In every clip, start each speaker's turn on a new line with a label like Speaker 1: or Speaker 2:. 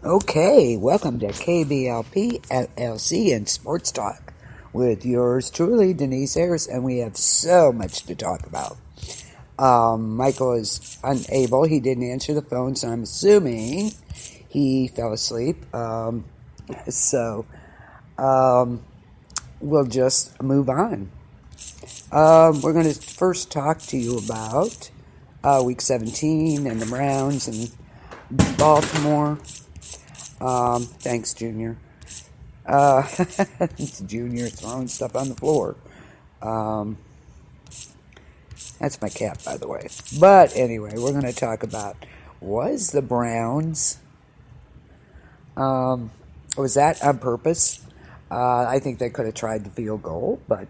Speaker 1: Okay, welcome to KBLP LLC and Sports Talk with yours truly, Denise Harris, and we have so much to talk about. Michael is unable; he didn't answer the phone, so I'm assuming he fell asleep. So we'll just move on. We're going to first talk to you about Week 17 and the Browns and Baltimore. Thanks, Junior. Junior throwing stuff on the floor. That's my cat, by the way. But anyway, we're going to talk about, was the Browns, was that on purpose? I think they could have tried the field goal, but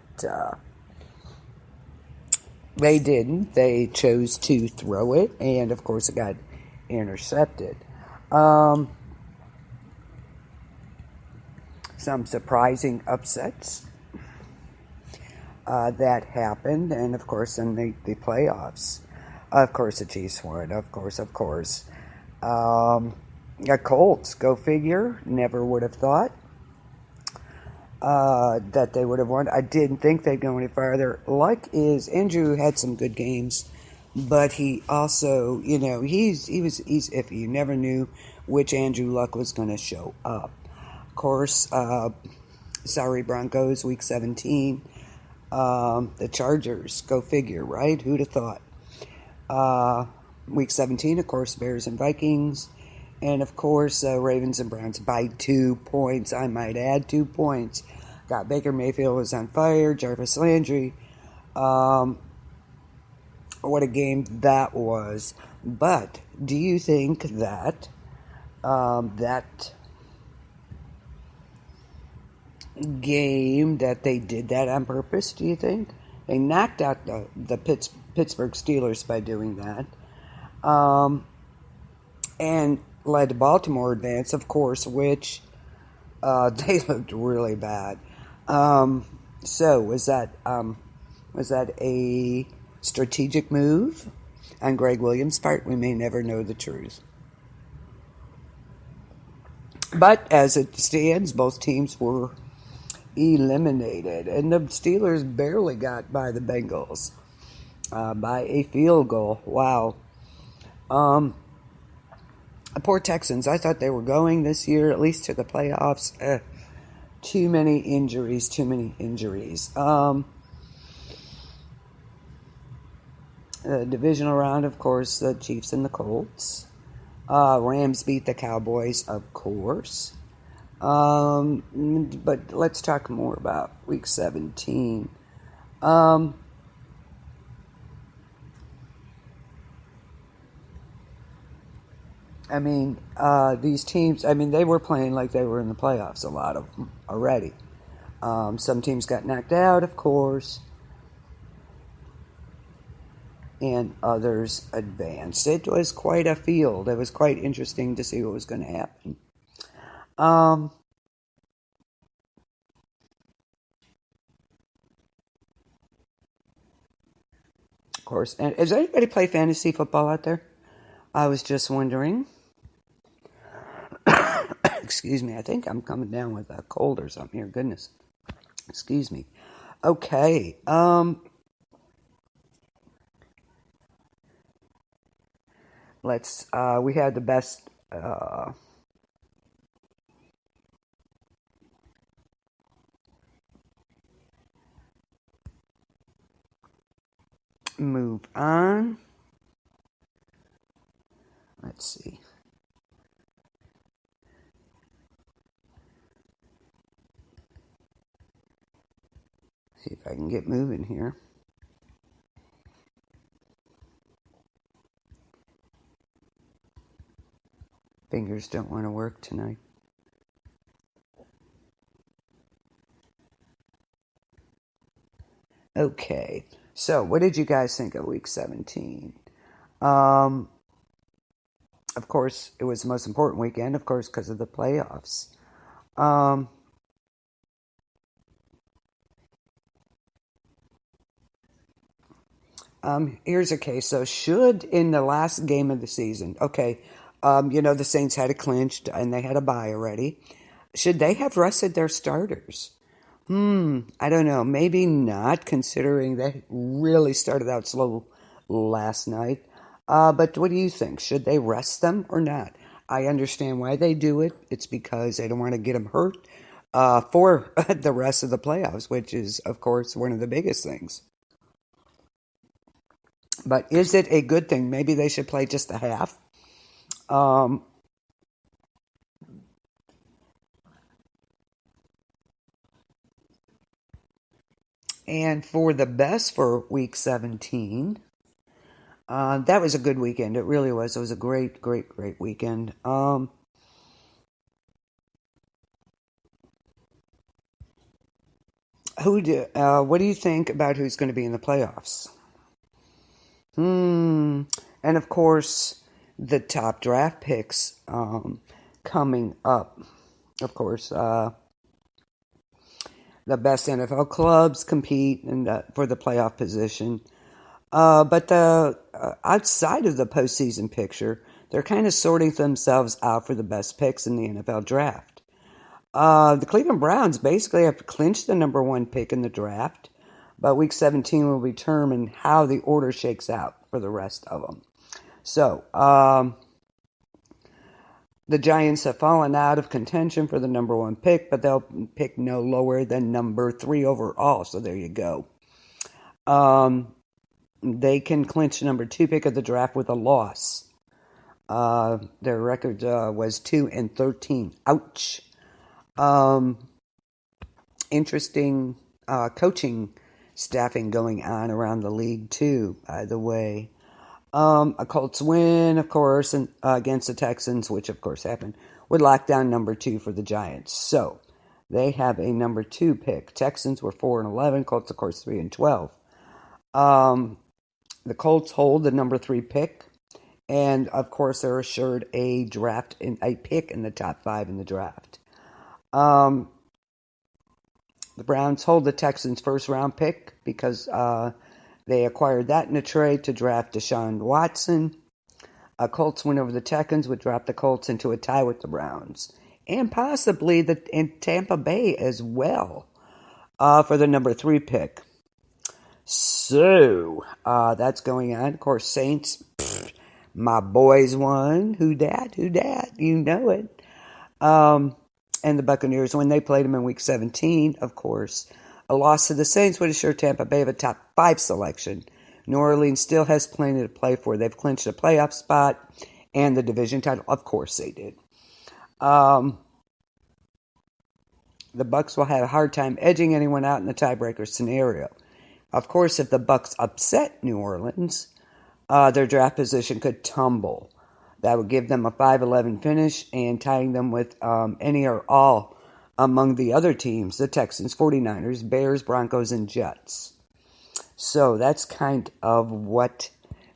Speaker 1: they didn't. They chose to throw it, and of course it got intercepted. Some surprising upsets that happened, and of course in the playoffs. Of course the Chiefs won, of course. The Colts, go figure, never would have thought that they would have won. I didn't think they'd go any farther. Luck is, Andrew had some good games, but he also, he's iffy. You never knew which Andrew Luck was going to show up. Of course, sorry Broncos, Week 17. The Chargers, go figure, right? Who'd have thought? Week 17, of course, Bears and Vikings. And, of course, Ravens and Browns by 2 points. I might add 2 points. Got Baker Mayfield was on fire. Jarvis Landry. What a game that was. But do you think that that game that they did that on purpose, do you think? They knocked out the Pittsburgh Steelers by doing that. And led Baltimore advance, of course, which they looked really bad. So was that a strategic move on Greg Williams' part? We may never know the truth. But as it stands, both teams were eliminated, and the Steelers barely got by the Bengals by a field goal. Wow. Poor Texans. I thought they were going this year at least to the playoffs. Too many injuries. The divisional round, of course, the Chiefs and the Colts. Rams beat the Cowboys, of course. But let's talk more about Week 17. These teams, they were playing like they were in the playoffs, a lot of them already. Some teams got knocked out, of course, and others advanced. It was quite a field. It was quite interesting to see what was going to happen. Of course. And does anybody play fantasy football out there? I was just wondering. Excuse me, I think I'm coming down with a cold or something here. Goodness. Excuse me. Okay. We had the best move on. Let's see. See if I can get moving here. Fingers don't want to work tonight. Okay, so what did you guys think of Week 17? Of course, it was the most important weekend, of course, because of the playoffs. Here's a case. So, should in the last game of the season, okay, The Saints had it clinched and they had a bye already. Should they have rested their starters? I don't know. Maybe not, considering they really started out slow last night. But what do you think? Should they rest them or not? I understand why they do it. It's because they don't want to get them hurt for the rest of the playoffs, which is, of course, one of the biggest things. But is it a good thing? Maybe they should play just a half. Um, and for the best for week 17, that was a good weekend. It really was. It was a great, great, great weekend. What do you think about who's going to be in the playoffs? And of course, the top draft picks coming up. Of course, the best NFL clubs compete for the playoff position. But outside of the postseason picture, they're kind of sorting themselves out for the best picks in the NFL draft. The Cleveland Browns basically have clinched the number one pick in the draft, but week 17 will determine how the order shakes out for the rest of them. So, the Giants have fallen out of contention for the number one pick, but they'll pick no lower than number 3 overall. So there you go. They can clinch the number 2 pick of the draft with a loss. Their record was 2-13. Ouch. Interesting coaching staffing going on around the league too, by the way. A Colts win, of course, against the Texans, which of course happened, would lock down number 2 for the Giants. So they have a number 2 pick. Texans were 4-11. Colts, of course, 3-12. The Colts hold the number 3 pick, and of course they're assured a pick in the top 5 in the draft. The Browns hold the Texans' first round pick because they acquired that in a trade to draft Deshaun Watson. Colts win over the Texans would drop the Colts into a tie with the Browns. And possibly in Tampa Bay as well for the number 3 pick. So, that's going on. Of course, Saints, my boys won. Who dat? You know it. And the Buccaneers, when they played them in week 17, of course, a loss to the Saints would assure Tampa Bay of a top 5 selection. New Orleans still has plenty to play for. They've clinched a playoff spot and the division title. Of course they did. The Bucs will have a hard time edging anyone out in the tiebreaker scenario. Of course, if the Bucs upset New Orleans, their draft position could tumble. That would give them a 5-11 finish and tying them with any or all among the other teams, the Texans, 49ers, Bears, Broncos, and Jets. So that's kind of what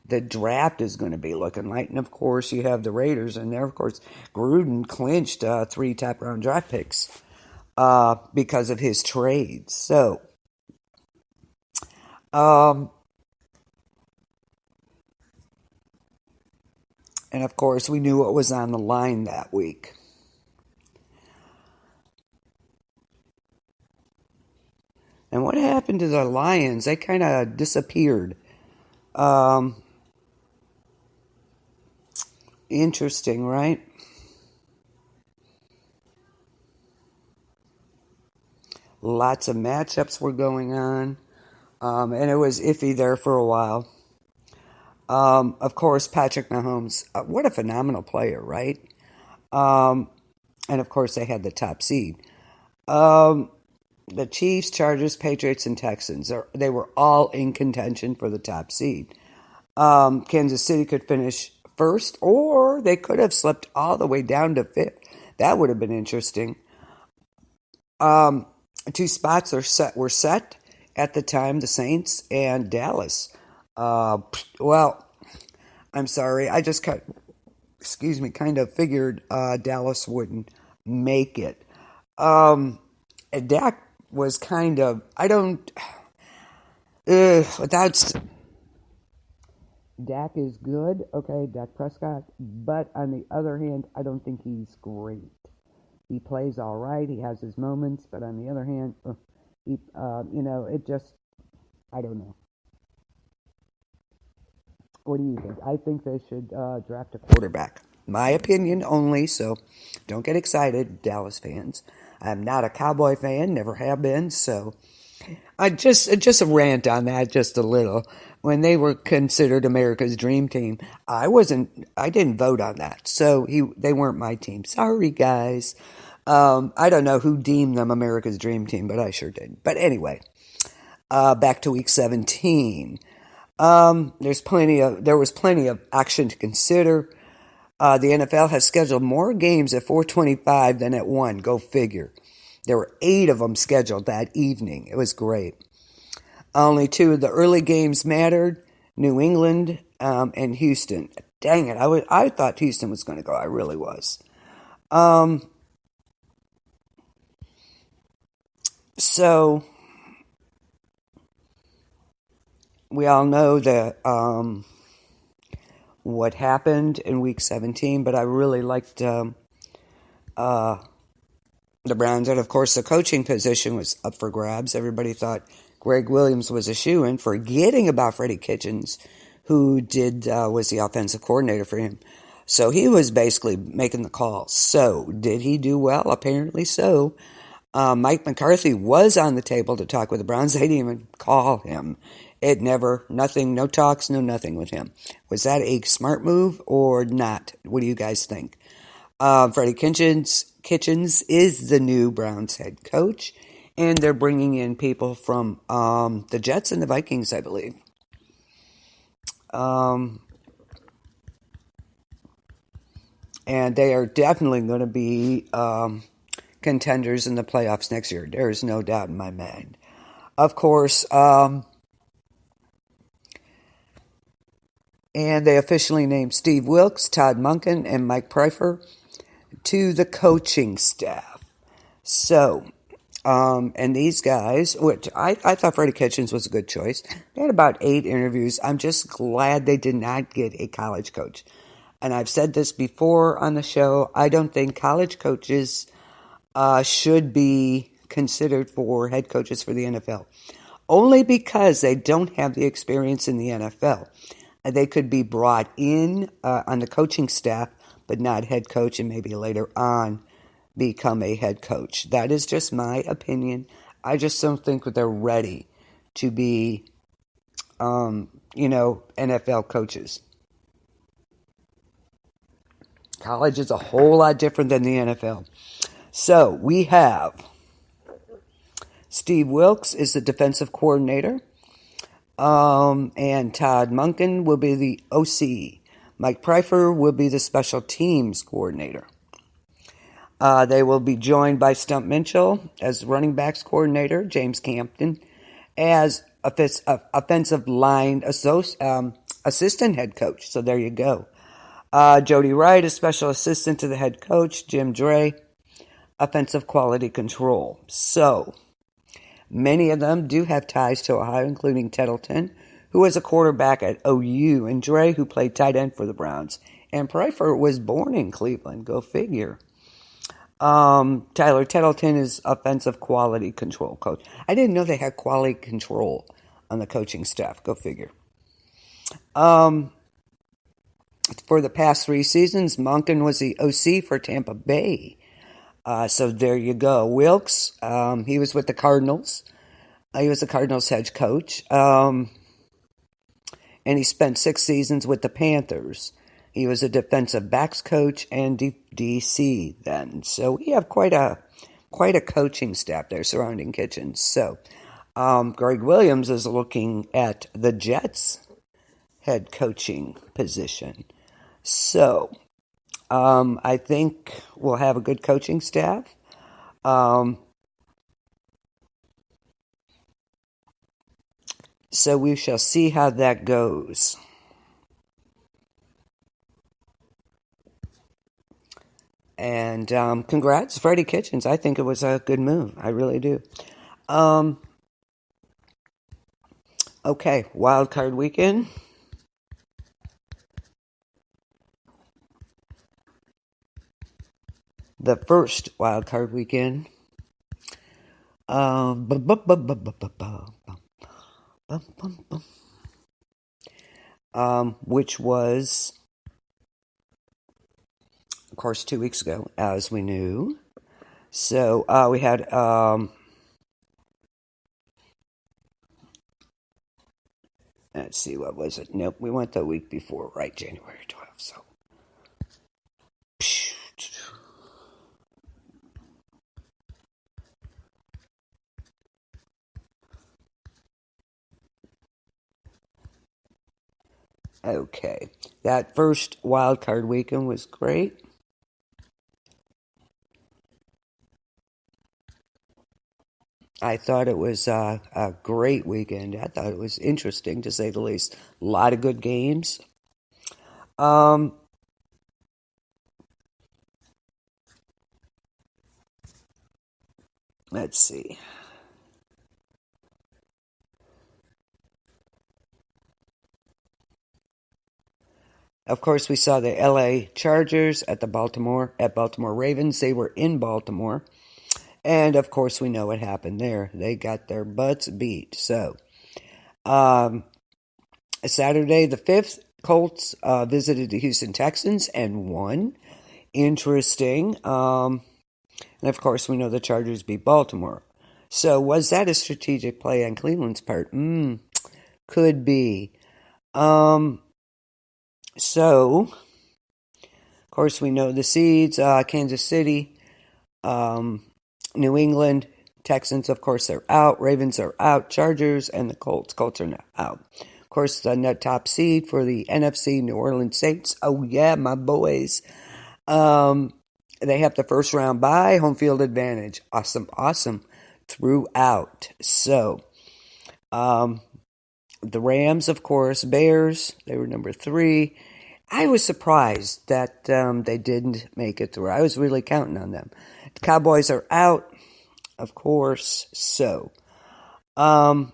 Speaker 1: the draft is going to be looking like. And, of course, you have the Raiders, and there, of course, Gruden clinched 3 top-round draft picks because of his trades. So, and, of course, we knew what was on the line that week. And what happened to the Lions? They kind of disappeared. Interesting, right? Lots of matchups were going on. And it was iffy there for a while. Of course, Patrick Mahomes, what a phenomenal player, right? And of course, they had the top seed. The Chiefs, Chargers, Patriots, and Texans, they were all in contention for the top seed. Kansas City could finish first, or they could have slipped all the way down to 5th. That would have been interesting. 2 spots were set at the time, the Saints and Dallas. Well, I'm sorry. I just kind of figured Dallas wouldn't make it. Dak was kind of, Dak is good, okay, Dak Prescott, but on the other hand, I don't think he's great. He plays all right, he has his moments, but on the other hand, it just, I don't know. What do you think? I think they should draft a quarterback. My opinion only, so don't get excited, Dallas fans. I'm not a Cowboy fan, never have been, so I just a rant on that just a little. When they were considered America's dream team, I didn't vote on that. So they weren't my team. Sorry guys. I don't know who deemed them America's dream team, but I sure did. But anyway, back to week 17. There was plenty of action to consider. The NFL has scheduled more games at 4:25 than at 1. Go figure. There were 8 of them scheduled that evening. It was great. Only 2 of the early games mattered: New England and Houston. Dang it! I thought Houston was going to go. I really was. So we all know that what happened in week 17, but I really liked the Browns. And of course, the coaching position was up for grabs. Everybody thought Greg Williams was a shoo-in, forgetting about Freddie Kitchens, who was the offensive coordinator for him. So he was basically making the calls. So did he do well? Apparently so. Mike McCarthy was on the table to talk with the Browns. They didn't even call him. Nothing, no talks, no nothing with him. Was that a smart move or not? What do you guys think? Freddie Kitchens is the new Browns head coach, and they're bringing in people from the Jets and the Vikings, I believe. And they are definitely going to be contenders in the playoffs next year. There is no doubt in my mind. Of course, and they officially named Steve Wilkes, Todd Monken, and Mike Pfeiffer to the coaching staff. So, and these guys, which I thought Freddie Kitchens was a good choice. They had about 8 interviews. I'm just glad they did not get a college coach. And I've said this before on the show. I don't think college coaches should be considered for head coaches for the NFL. Only because they don't have the experience in the NFL. They could be brought in on the coaching staff, but not head coach, and maybe later on become a head coach. That is just my opinion. I just don't think that they're ready to be, NFL coaches. College is a whole lot different than the NFL. So we have Steve Wilkes is the defensive coordinator, and Todd Monken will be the OC. Mike Pfeiffer will be the special teams coordinator. They will be joined by Stump Mitchell as running backs coordinator, James Campton as offensive line assistant head coach. So there you go. Jody Wright is special assistant to the head coach, Jim Dre, offensive quality control. So many of them do have ties to Ohio, including Tettleton, who was a quarterback at OU, and Dre, who played tight end for the Browns. And Pfeiffer was born in Cleveland. Go figure. Tyler Tettleton is offensive quality control coach. I didn't know they had quality control on the coaching staff. Go figure. For the past 3 seasons, Monken was the OC for Tampa Bay. So there you go. Wilkes, he was with the Cardinals. He was the Cardinals head coach. And he spent 6 seasons with the Panthers. He was a defensive backs coach and DC then. So we have quite a coaching staff there surrounding Kitchens. So Greg Williams is looking at the Jets head coaching position. So I think we'll have a good coaching staff. So we shall see how that goes. And congrats, Freddie Kitchens. I think it was a good move. I really do. Okay, wild card weekend. the first wild card weekend, um, bu- bu- bu- bu- bu- bu- bu- bum, bum, bum, which was, of course, 2 weeks ago, as we knew. So we had, let's see, what was it? Nope, we went the week before, right? January 12th. So, okay, that first wild card weekend was great. I thought it was a great weekend. I thought it was interesting, to say the least. A lot of good games. Um, let's see. Of course, we saw the LA Chargers at Baltimore Ravens. They were in Baltimore. And of course, we know what happened there. They got their butts beat. So, um, Saturday the 5th, Colts visited the Houston Texans and won. Interesting. And of course, we know the Chargers beat Baltimore. So, was that a strategic play on Cleveland's part? Could be. Um, so, of course, we know the seeds. Kansas City, um, New England, Texans, of course, they're out. Ravens are out. Chargers and the Colts. Colts are not out. Of course, the net top seed for the NFC, New Orleans Saints. Oh, yeah, my boys. Um, they have the first round bye, home field advantage. Awesome, awesome throughout. So, the Rams, of course, Bears, they were number 3. I was surprised that they didn't make it through. I was really counting on them. The Cowboys are out, of course. So, um,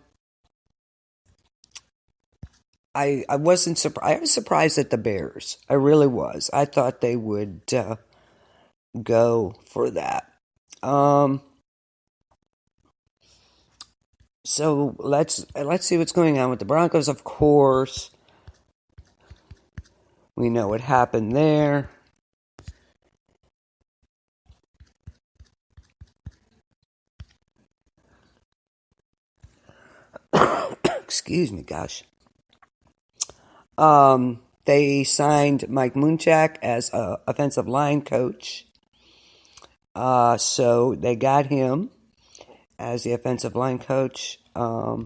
Speaker 1: I wasn't surprised. I was surprised at the Bears. I really was. I thought they would go for that. Um, so let's see what's going on with the Broncos. Of course, we know what happened there. Excuse me, gosh. They signed Mike Munchak as a offensive line coach. So they got him as the offensive line coach. However,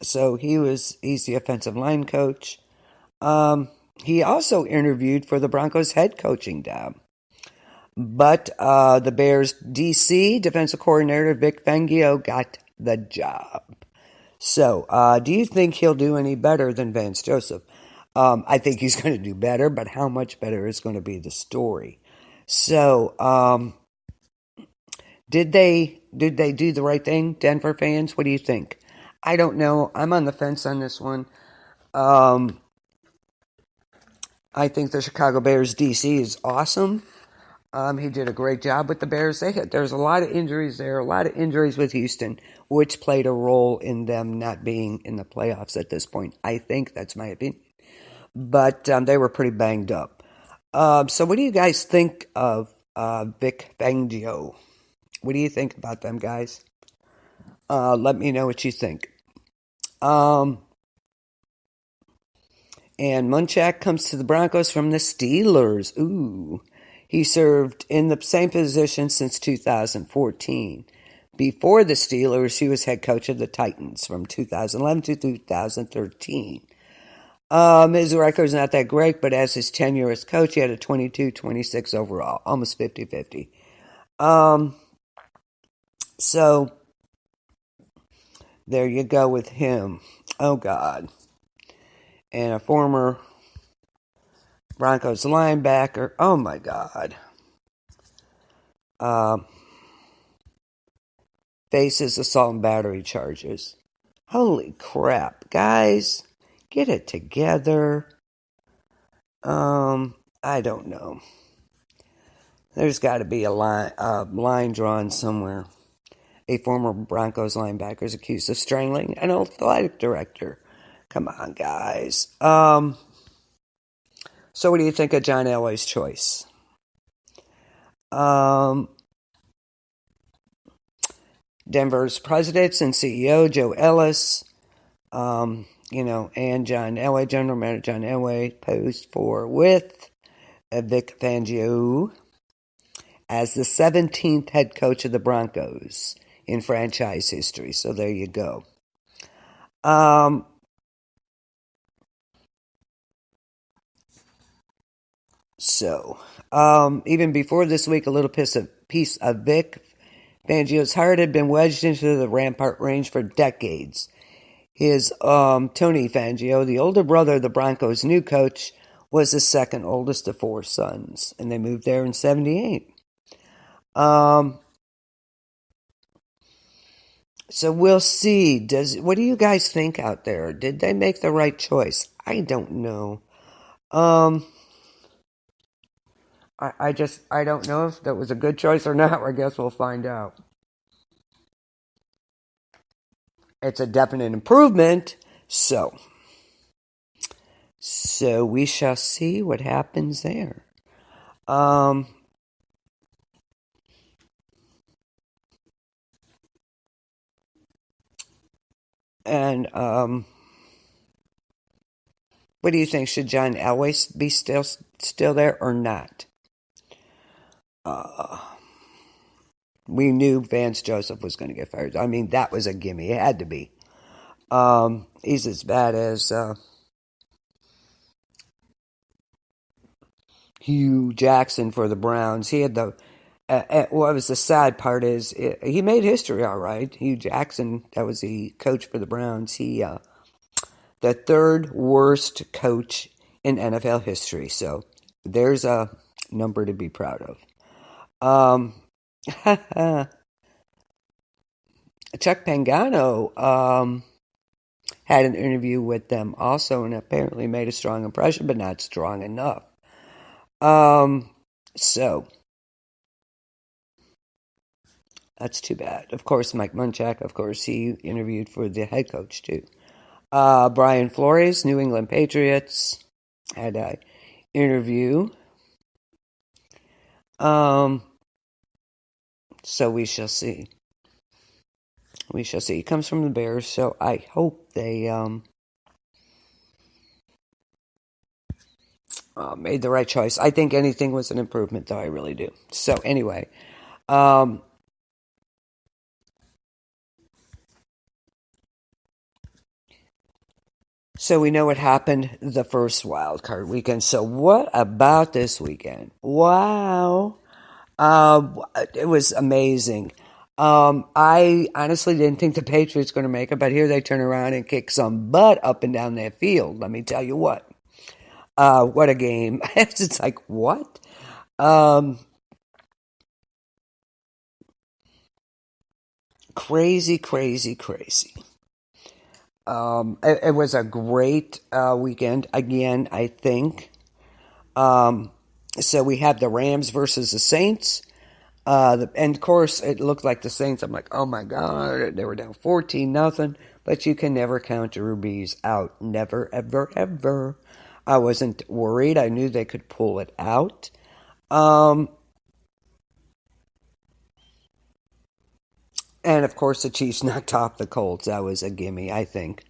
Speaker 1: so he's the offensive line coach. He also interviewed for the Broncos head coaching job. But the Bears DC defensive coordinator Vic Fangio got the job. So, do you think he'll do any better than Vance Joseph? I think he's going to do better, but how much better is going to be the story. So, did they do the right thing, Denver fans? What do you think? I don't know. I'm on the fence on this one. I think the Chicago Bears DC is awesome. He did a great job with the Bears. There's a lot of injuries there, a lot of injuries with Houston, which played a role in them not being in the playoffs at this point. I think that's my opinion. But they were pretty banged up. So what do you guys think of Vic Fangio? What do you think about them, guys? Let me know what you think. Um, and Munchak comes to the Broncos from the Steelers. Ooh. He served in the same position since 2014. Before the Steelers, he was head coach of the Titans from 2011 to 2013. His record's not that great, but as his tenure as coach, he had a 22-26 overall, almost 50-50. So there you go with him. Oh, God. And a former Broncos linebacker. Oh, my God. Faces assault and battery charges. Holy crap. Guys, get it together. I don't know. There's got to be a line drawn somewhere. A former Broncos linebacker is accused of strangling an athletic director. Come on, guys. So what do you think of John Elway's choice? Denver's president and CEO, Joe Ellis, and John Elway, General Manager John Elway, posed with Vic Fangio as the 17th head coach of the Broncos in franchise history. So there you go. Even before this week, a little piece of Vic Fangio's heart had been wedged into the Rampart Range for decades. His Tony Fangio, the older brother of the Broncos' new coach, was the second oldest of 4 sons, and they moved there in 1978. So we'll see. What do you guys think out there? Did they make the right choice? I don't know. I don't know if that was a good choice or not. I guess we'll find out. It's a definite improvement, so we shall see what happens there. And what do you think? Should John Elway be still there or not? We knew Vance Joseph was going to get fired. I mean, that was a gimme. It had to be. He's as bad as Hugh Jackson for the Browns. He had what was the sad part is he made history all right. Hugh Jackson, that was the coach for the Browns. He the 3rd worst coach in NFL history. So there's a number to be proud of. Chuck Pagano had an interview with them also and apparently made a strong impression, but not strong enough. So that's too bad. Of course, Mike Munchak, of course, he interviewed for the head coach too. Brian Flores, New England Patriots, had an interview. So we shall see. We shall see. He comes from the Bears, so I hope they made the right choice. I think anything was an improvement, though. I really do. So anyway, so we know what happened the first wild card weekend. So what about this weekend? Wow. It was amazing. I honestly didn't think the Patriots were going to make it, but here they turn around and kick some butt up and down that field. Let me tell you what. What a game. It's like, what? Crazy. It was a great weekend again, I think. So we have the Rams versus the Saints. And of course, it looked like the Saints. I'm like, oh my God, they were down 14-0. But you can never count Drew Brees out. Never, ever, ever. I wasn't worried. I knew they could pull it out. And of course, the Chiefs knocked off the Colts. That was a gimme, I think.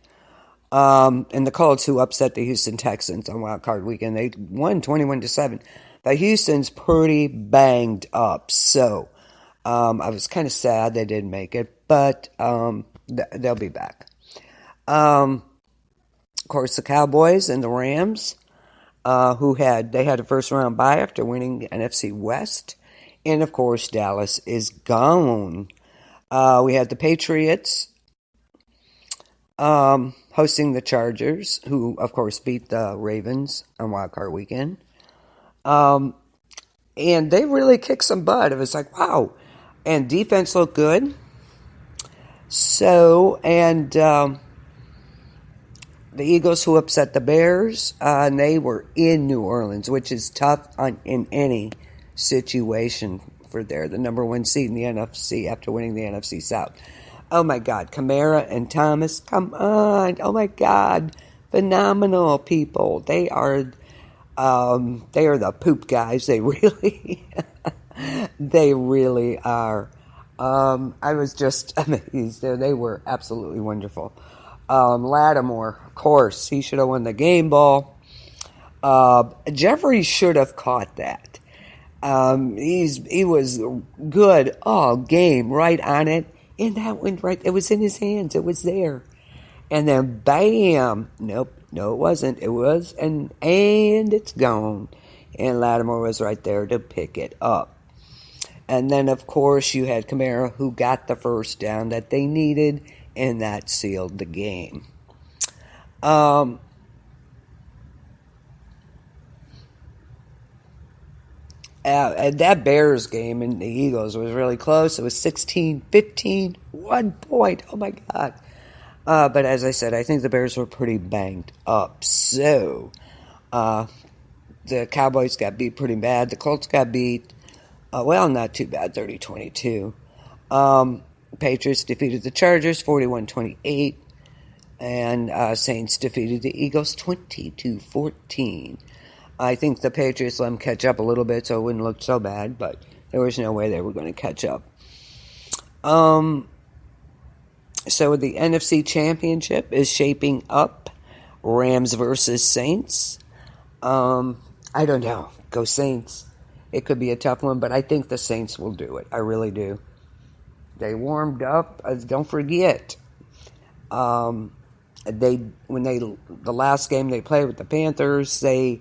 Speaker 1: And the Colts, who upset the Houston Texans on Wild Card Weekend, they won 21-7. But Houston's pretty banged up, so I was kind of sad they didn't make it, but they'll be back. Of course, the Cowboys and the Rams, they had a first round bye after winning the NFC West, and of course, Dallas is gone. We had the Patriots hosting the Chargers, who of course beat the Ravens on Wild Card Weekend. And they really kicked some butt. It was like, wow. And defense looked good. So, and the Eagles who upset the Bears, and they were in New Orleans, which is tough in any situation for there, the number one seed in the NFC after winning the NFC South. Oh my God, Kamara and Thomas, come on! Oh my God, phenomenal people. They are the poop guys. They really, they really are. I was just amazed. They were absolutely wonderful. Lattimore, of course, he should have won the game ball. Jeffrey should have caught that. He was good all game, right on it, and that went right. It was in his hands. It was there, and then bam! Nope, no, it wasn't. It was, and it's gone. And Lattimore was right there to pick it up. And then, of course, you had Kamara, who got the first down that they needed, and that sealed the game. And that Bears game and the Eagles was really close. It was 16-15, 1 point. Oh, my God. But as I said, I think the Bears were pretty banged up. So, the Cowboys got beat pretty bad. The Colts got beat, well, not too bad, 30-22. Patriots defeated the Chargers 41-28. And Saints defeated the Eagles 20-14. I think the Patriots let them catch up a little bit so it wouldn't look so bad, but there was no way they were going to catch up. So the NFC Championship is shaping up. Rams versus Saints. I don't know. Go Saints. It could be a tough one, but I think the Saints will do it. I really do. They warmed up. Don't forget. The last game they played with the Panthers, they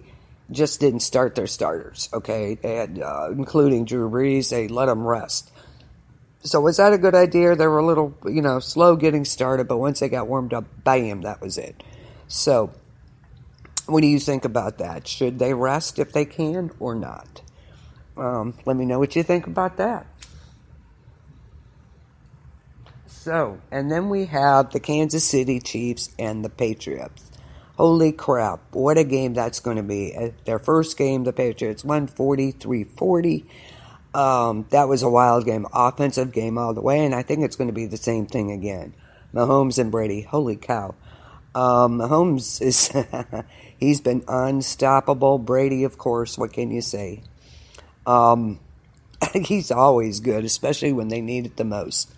Speaker 1: just didn't start their starters, okay? They had, including Drew Brees, they let them rest. So was that a good idea? They were a little, slow getting started, but once they got warmed up, bam, that was it. So what do you think about that? Should they rest if they can or not? Let me know what you think about that. So, and then we have the Kansas City Chiefs and the Patriots. Holy crap, what a game that's going to be. Their first game, the Patriots won 43-40. That was a wild game, offensive game all the way, and I think it's going to be the same thing again. Mahomes and Brady, holy cow. Mahomes is, he's been unstoppable. Brady, of course, what can you say? He's always good, especially when they need it the most.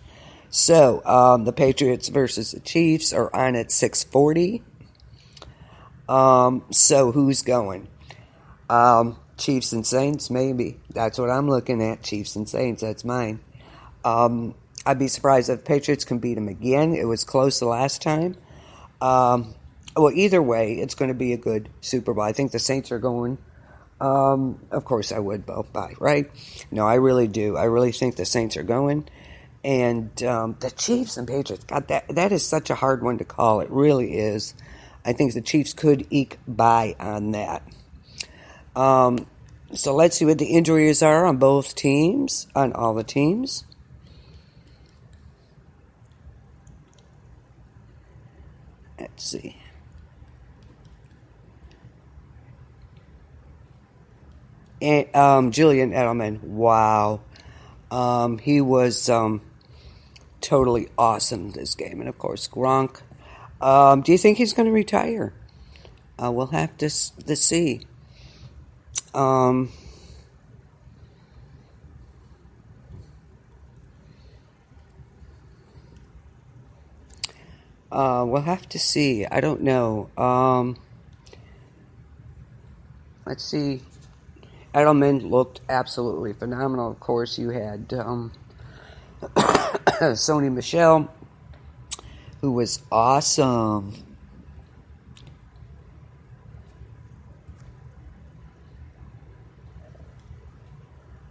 Speaker 1: So, the Patriots versus the Chiefs are on at 6:40. So who's going? Chiefs and Saints, maybe. That's what I'm looking at. Chiefs and Saints, that's mine. I'd be surprised if Patriots can beat them again. It was close the last time. Well, either way, it's going to be a good Super Bowl. I think the Saints are going. Of course I would both buy, right? No, I really do. I really think the Saints are going. And the Chiefs and Patriots, God, that is such a hard one to call. It really is. I think the Chiefs could eke by on that. So let's see what the injuries are on both teams, on all the teams. Let's see. And, Julian Edelman, wow. He was totally awesome this game. And, of course, Gronk. Do you think he's going to retire? We'll have to see. We'll have to see. I don't know. Let's see. Edelman looked absolutely phenomenal. Of course, you had Sony Michel, who was awesome.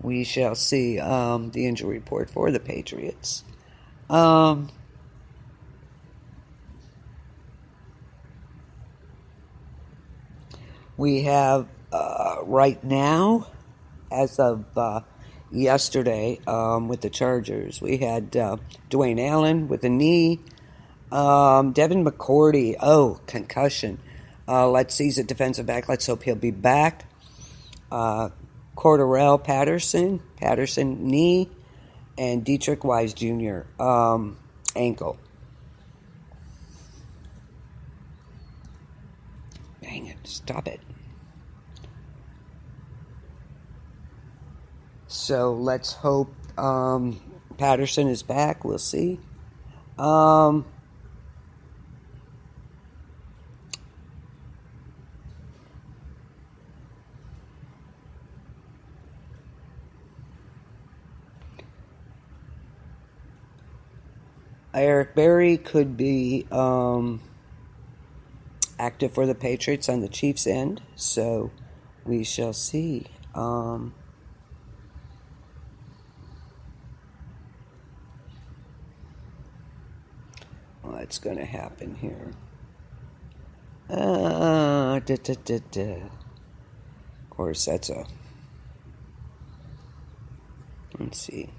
Speaker 1: We shall see the injury report for the Patriots. We have right now, as of yesterday, with the Chargers, we had Dwayne Allen with a knee. Devin McCourty. Oh, concussion. Let's see. He's a defensive back. Let's hope he'll be back. Cordarrelle Patterson, knee, and Dietrich Wise Jr., ankle. Dang it, stop it. So let's hope Patterson is back. We'll see. Eric Berry could be active for the Patriots on the Chiefs' end, so we shall see. What's going to happen here? Of course, that's a... Let's see.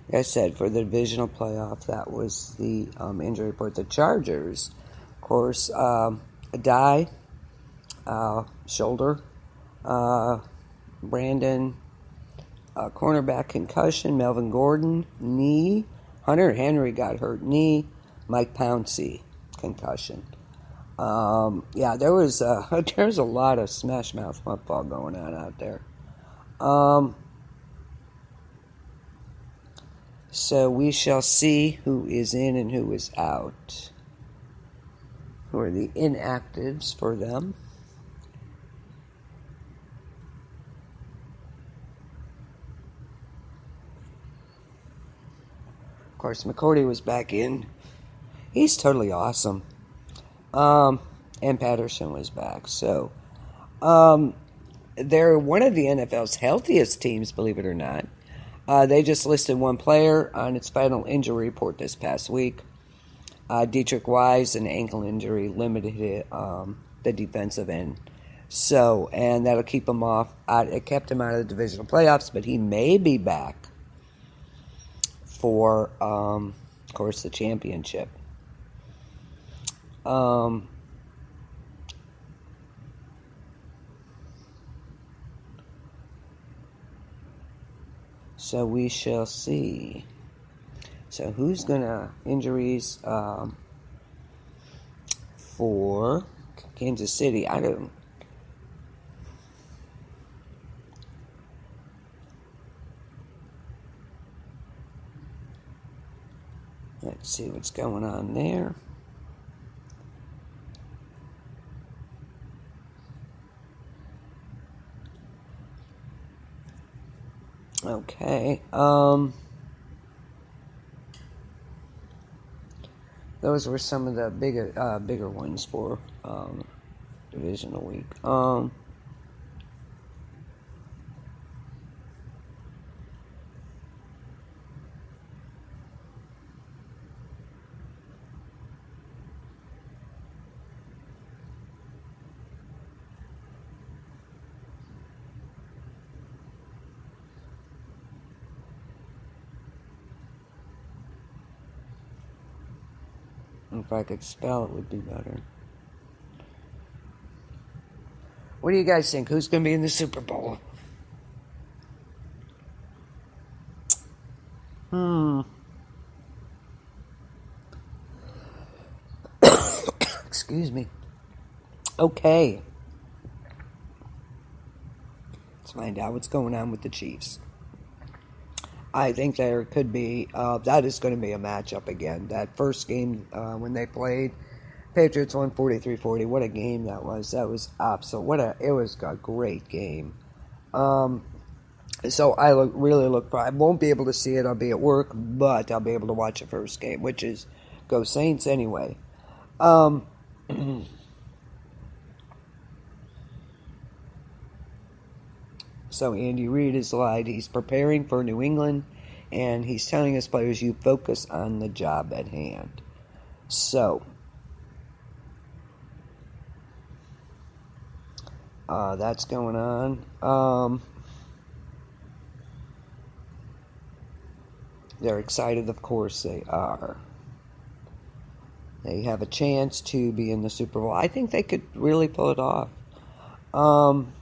Speaker 1: Like I said, for the divisional playoff, that was the injury report. The Chargers, of course, Adai, shoulder, Brandon, cornerback concussion, Melvin Gordon, knee, Hunter Henry got hurt, knee, Mike Pouncey, concussion. Yeah, there was a lot of smash mouth football going on out there. So we shall see who is in and who is out. Who are the inactives for them? Of course, McCourty was back in. He's totally awesome. And Patterson was back. So, they're one of the NFL's healthiest teams, believe it or not. They just listed one player on its final injury report this past week. Dietrich Wise, an ankle injury, limited the defensive end. So, and that'll keep him off. It kept him out of the divisional playoffs, but he may be back for, of course, the championship. So we shall see. So who's gonna injuries for Kansas City? I don't. Let's see what's going on there. Okay. Those were some of the bigger ones for divisional week. If I could spell, it would be better. What do you guys think? Who's going to be in the Super Bowl? Excuse me. Okay. Let's find out what's going on with the Chiefs. I think there could be, that is going to be a matchup again. That first game when they played, Patriots won 43-40. What a game that was. That was absolute. It was a great game. So I really look for, I won't be able to see it. I'll be at work, but I'll be able to watch the first game, which is go Saints anyway. So Andy Reid is lied. He's preparing for New England, and he's telling his players, you focus on the job at hand. So, That's going on. They're excited, of course they are. They have a chance to be in the Super Bowl. I think they could really pull it off. Um,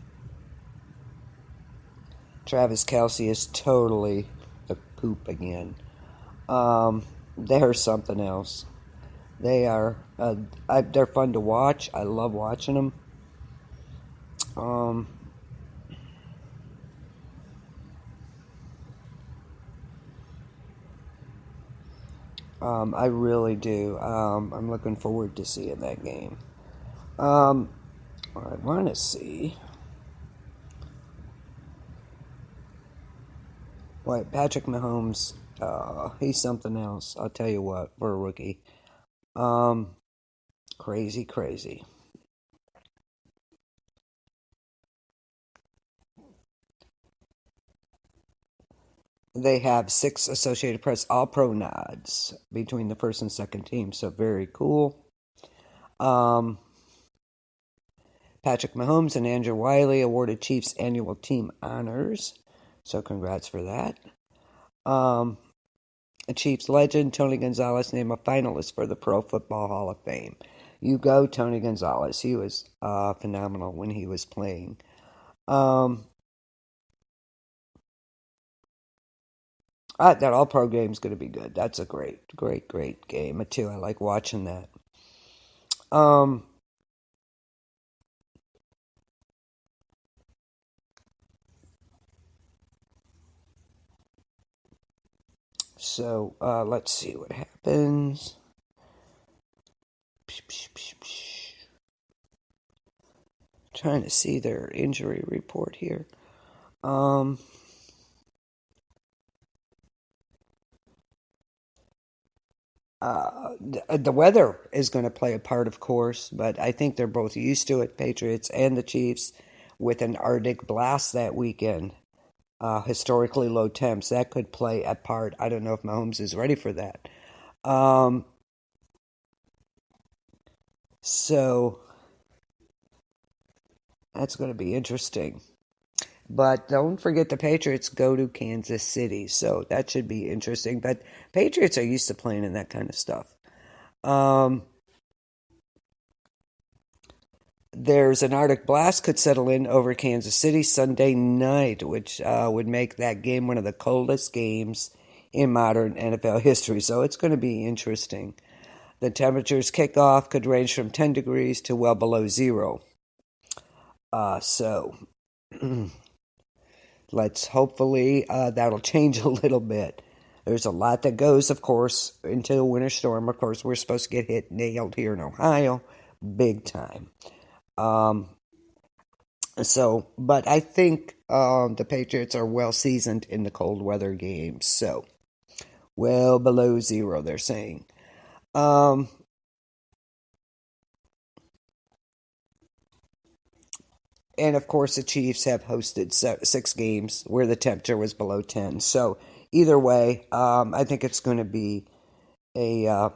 Speaker 1: Travis Kelce is totally the poop again. They're something else. They are. They're fun to watch. I love watching them. Um, I really do. I'm looking forward to seeing that game. Um, I want to see. What Patrick Mahomes? He's something else. I'll tell you what, for a rookie. Um, Crazy, crazy. They have 6 Associated Press All Pro nods between the first and second team, so very cool. Um, Patrick Mahomes and Andrew Wiley awarded Chiefs annual team honors, so congrats for that. Um, Chiefs legend Tony Gonzalez named a finalist for the Pro Football Hall of Fame. You go, Tony Gonzalez. He was phenomenal when he was playing. Um, that All Pro game is going to be good. That's a great, great, great game too. I like watching that. Um, let's see what happens. Trying to see their injury report here. Um, the weather is going to play a part, of course, but I think they're both used to it, Patriots and the Chiefs, with an Arctic blast that weekend. Historically low temps, that could play a part. I don't know if Mahomes is ready for that. Um, so that's going to be interesting. But don't forget the Patriots go to Kansas City, so that should be interesting. But Patriots are used to playing in that kind of stuff. Um, there's an Arctic blast could settle in over Kansas City Sunday night, which would make that game one of the coldest games in modern NFL history. So it's going to be interesting. The temperatures kickoff could range from 10 degrees to well below zero. So let's hopefully that'll change a little bit. There's a lot that goes, of course, into a winter storm. Of course, we're supposed to get hit nailed here in Ohio, big time. Um, but I think the Patriots are well seasoned in the cold weather games. So, well below zero, they're saying. Um, and of course, the Chiefs have hosted 6 games where the temperature was below 10. So, either way, I think it's going to be a uh,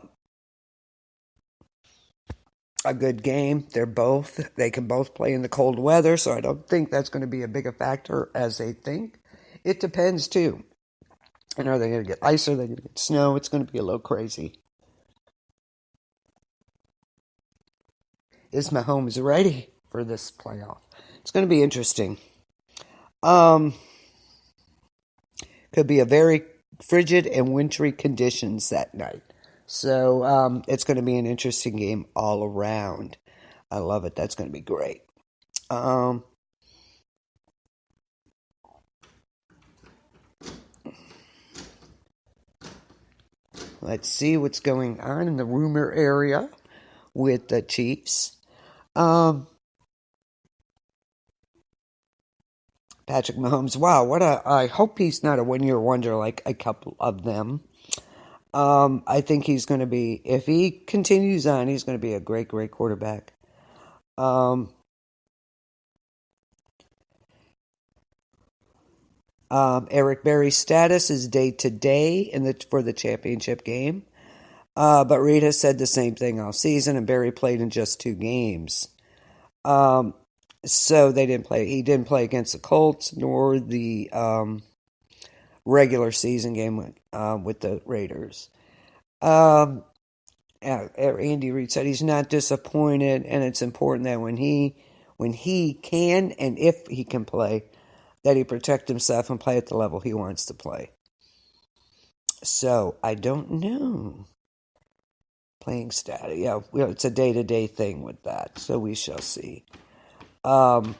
Speaker 1: a good game. They can both play in the cold weather, so I don't think that's going to be a big a factor as they think. It depends too. And are they going to get ice? Are they going to get snow? It's going to be a little crazy. Is Mahomes ready for this playoff? It's going to be interesting. Um, could be a very frigid and wintry conditions that night. So it's going to be an interesting game all around. I love it. That's going to be great. Um, let's see what's going on in the rumor area with the Chiefs. Um, Patrick Mahomes. Wow, I hope he's not a 1 year wonder like a couple of them. I think he's going to be, if he continues on, he's going to be a great, great quarterback. Um, Eric Berry's status is day to day for the championship game. But Reed has said the same thing all season, and Berry played in just 2 games. Um, So they didn't play. He didn't play against the Colts nor the regular season game with the Raiders. Um, Andy Reid said he's not disappointed, and it's important that when he can and if he can play, that he protect himself and play at the level he wants to play. So I don't know. Playing status, yeah, well, it's a day-to-day thing with that. So we shall see. Um,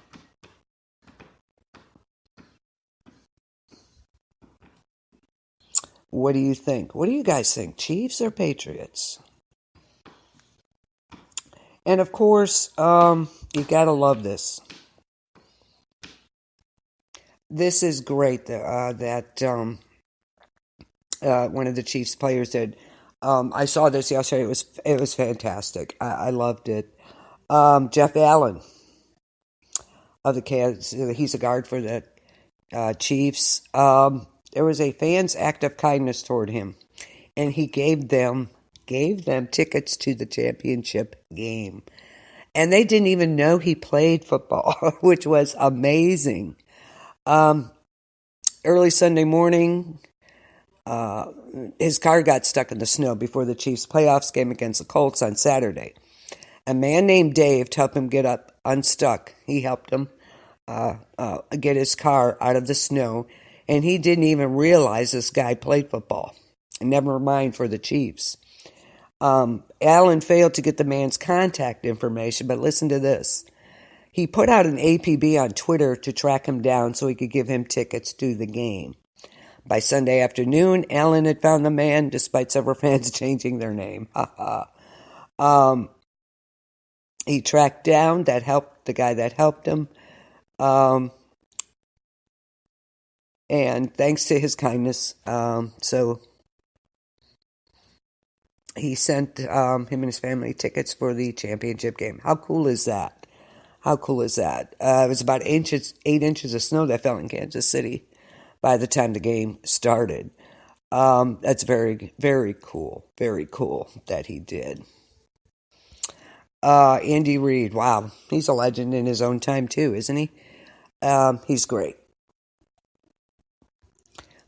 Speaker 1: what do you think? What do you guys think? Chiefs or Patriots? And of course, you gotta love this. This is great that one of the Chiefs players did. I saw this yesterday. It was fantastic. I loved it. Jeff Allen of the Kansas, he's a guard for the Chiefs. There was a fan's act of kindness toward him, and he gave them tickets to the championship game, and they didn't even know he played football, which was amazing. Um, Early Sunday morning, uh, his car got stuck in the snow before the Chiefs' playoffs game against the Colts on Saturday. A man named Dave helped him get up unstuck. He helped him get his car out of the snow, and he didn't even realize this guy played football. Never mind for the Chiefs. Allen failed to get the man's contact information, but listen to this. He put out an APB on Twitter to track him down so he could give him tickets to the game. By Sunday afternoon, Allen had found the man, despite several fans changing their name. um, he tracked down the guy that helped him, um, and thanks to his kindness, so he sent him and his family tickets for the championship game. How cool is that? How cool is that? It was about 8 inches of snow that fell in Kansas City by the time the game started. That's very, very cool. Very cool that he did. Andy Reid, wow, he's a legend in his own time too, isn't he? He's great.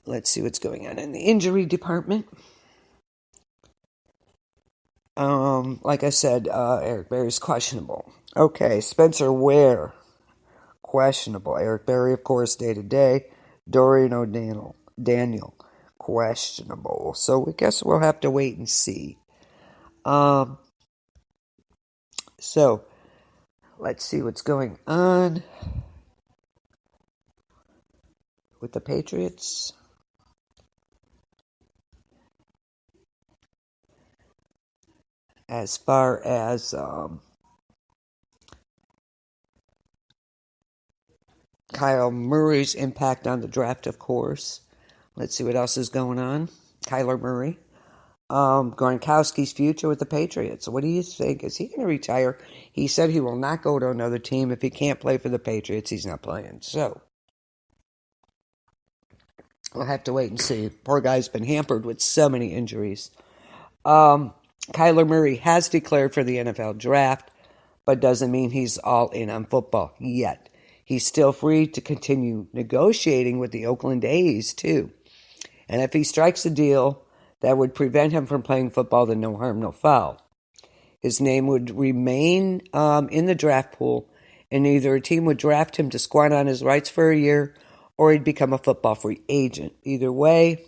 Speaker 1: Let's see what's going on in the injury department. Like I said, Eric Berry's questionable. Okay, Spencer Ware, questionable. Eric Berry, of course, day to day. Dorian O'Daniel, questionable. So I guess we'll have to wait and see. Um, so let's see what's going on with the Patriots. As far as Kyle Murray's impact on the draft, of course. Let's see what else is going on. Kyler Murray. Gronkowski's future with the Patriots. What do you think? Is he going to retire? He said he will not go to another team. If he can't play for the Patriots, he's not playing. So, we'll have to wait and see. Poor guy's been hampered with so many injuries. Kyler Murray has declared for the NFL draft, but doesn't mean he's all in on football yet. He's still free to continue negotiating with the Oakland A's, too. And if he strikes a deal that would prevent him from playing football, then no harm, no foul. His name would remain in the draft pool, and either a team would draft him to squat on his rights for a year, or he'd become a football free agent. Either way,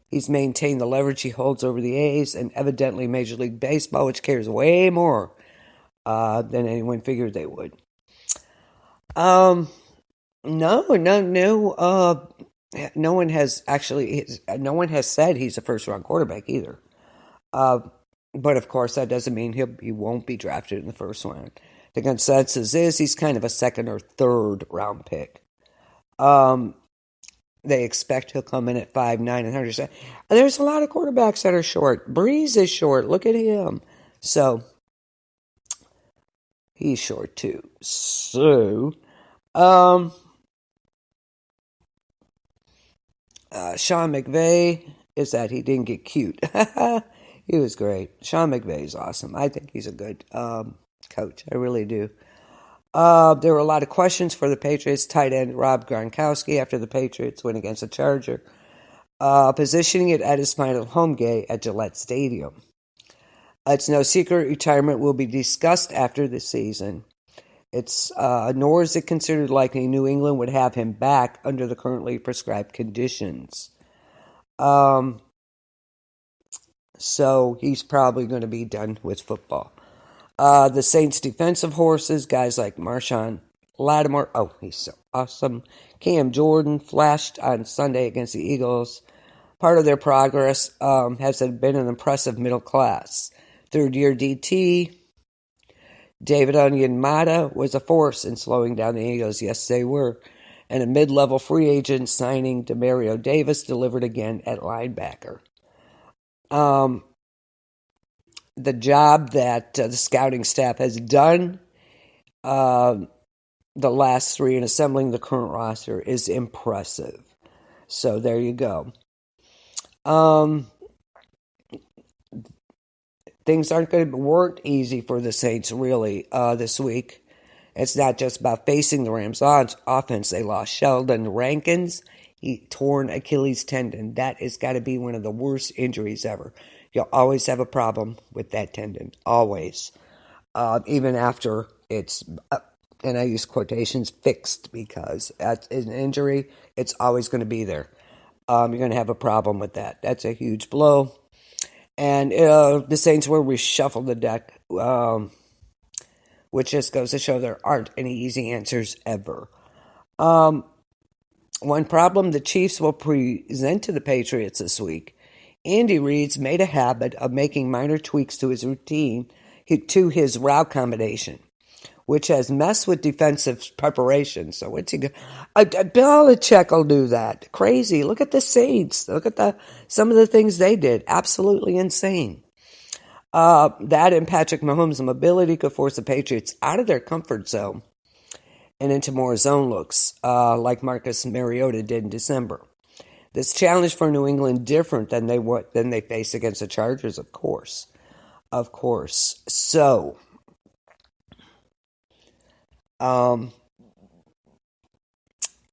Speaker 1: he's maintained the leverage he holds over the A's, and evidently Major League Baseball, which cares way more than anyone figured they would. No, no, no. No one has said he's a first round quarterback either. Uh, but of course, that doesn't mean he won't be drafted in the first round. The consensus is he's kind of a second or third round pick. Um, they expect he'll come in at 5'9" and 100. There's a lot of quarterbacks that are short. Breeze is short. Look at him. So he's short too. So, Sean McVay is that he didn't get cute. He was great. Sean McVay is awesome. I think he's a good coach. I really do. There were a lot of questions for the Patriots tight end Rob Gronkowski after the Patriots win against the Charger, positioning it at his final home game at Gillette Stadium. It's no secret retirement will be discussed after the season. Nor is it considered likely New England would have him back under the currently prescribed conditions. So he's probably going to be done with football. The Saints' defensive horses, guys like Marshawn Lattimore, oh, he's so awesome. Cam Jordan flashed on Sunday against the Eagles. Part of their progress has been an impressive middle class. Third-year DT David Onyemata was a force in slowing down the Eagles. Yes, they were. And a mid-level free agent signing Demario Davis delivered again at linebacker. The job that the scouting staff has done the last three in assembling the current roster is impressive. So there you go. Things weren't easy for the Saints really this week. It's not just about facing the Rams' offense. They lost Sheldon Rankins. He torn Achilles tendon. That has got to be one of the worst injuries ever. You'll always have a problem with that tendon. Always. Even after it's, and I use quotations, fixed, because that's an injury. It's always going to be there. You're going to have a problem with that. That's a huge blow. And the Saints will reshuffle the deck, which just goes to show there aren't any easy answers ever. One problem the Chiefs will present to the Patriots this week. Andy Reid's made a habit of making minor tweaks to his routine, to his route combination, which has messed with defensive preparation. So what's he going? Belichick will do that. Crazy. Look at the Saints. Look at some of the things they did. Absolutely insane. That and Patrick Mahomes' mobility could force the Patriots out of their comfort zone and into more zone looks, like Marcus Mariota did in December. This challenge for New England different than they face against the Chargers, of course. Of course. So,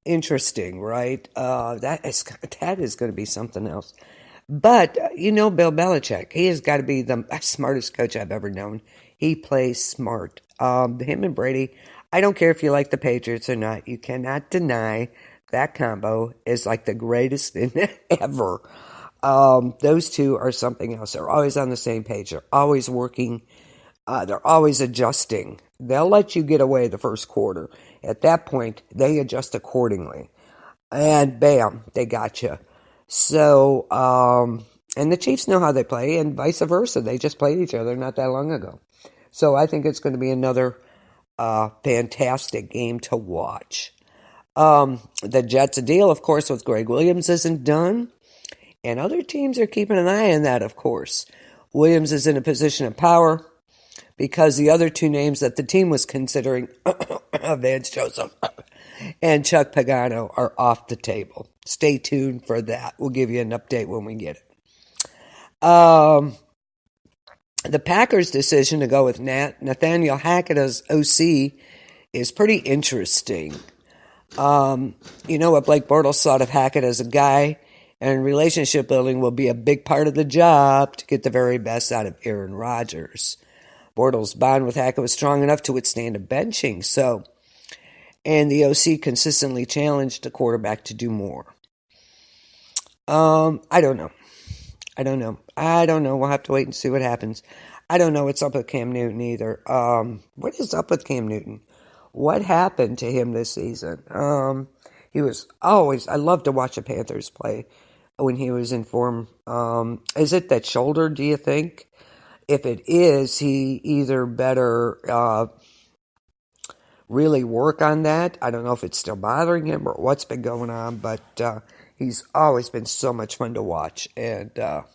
Speaker 1: interesting, right? That is going to be something else. But, Bill Belichick, he has got to be the smartest coach I've ever known. He plays smart. Him and Brady, I don't care if you like the Patriots or not, you cannot deny that combo is like the greatest thing ever. Those two are something else. They're always on the same page. They're always working. They're always adjusting. They'll let you get away the first quarter. At that point, they adjust accordingly. And bam, they got you. So, and the Chiefs know how they play, and vice versa. They just played each other not that long ago. So I think it's going to be another fantastic game to watch. The Jets' deal, of course, with Greg Williams isn't done. And other teams are keeping an eye on that, of course. Williams is in a position of power because the other two names that the team was considering, Vance Joseph and Chuck Pagano, are off the table. Stay tuned for that. We'll give you an update when we get it. The Packers' decision to go with Nathaniel Hackett as OC is pretty interesting. What Blake Bortles thought of Hackett as a guy, and relationship building will be a big part of the job to get the very best out of Aaron Rodgers. Bortles' bond with Hackett was strong enough to withstand a benching, and the OC consistently challenged the quarterback to do more. I don't know. We'll have to wait and see what happens. I don't know what's up with Cam Newton either. What is up with Cam Newton? What happened to him this season? He was always, I love to watch the Panthers play when he was in form. Is it that shoulder, do you think? If it is, he either better really work on that. I don't know if it's still bothering him or what's been going on, but he's always been so much fun to watch. And of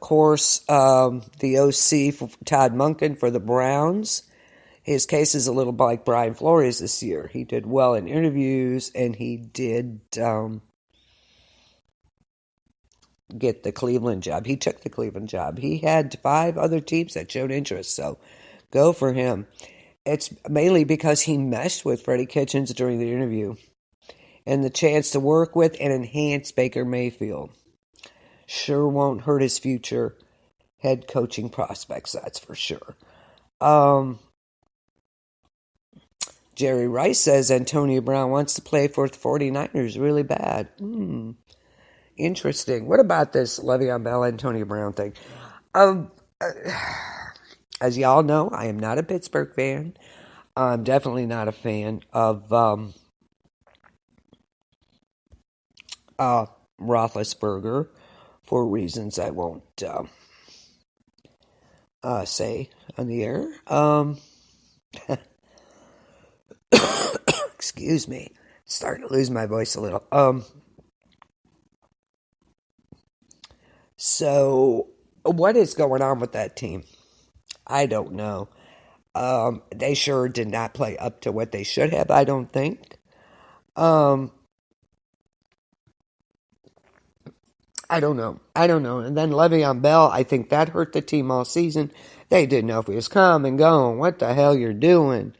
Speaker 1: course, the OC, for Todd Monken for the Browns. His case is a little like Brian Flores this year. He did well in interviews, and he did get the Cleveland job. He took the Cleveland job. He had 5 other teams that showed interest, so go for him. It's mainly because he meshed with Freddie Kitchens during the interview and the chance to work with and enhance Baker Mayfield. Sure won't hurt his future head coaching prospects, that's for sure. Jerry Rice says Antonio Brown wants to play for the 49ers really bad. Interesting. What about this Le'Veon Bell, Antonio Brown thing? As y'all know, I am not a Pittsburgh fan. I'm definitely not a fan of Roethlisberger for reasons I won't say on the air. Excuse me. Starting to lose my voice a little. So, what is going on with that team? I don't know. They sure did not play up to what they should have, I don't think. I don't know. And then Le'Veon Bell, I think that hurt the team all season. They didn't know if he was coming, going, what the hell you're doing.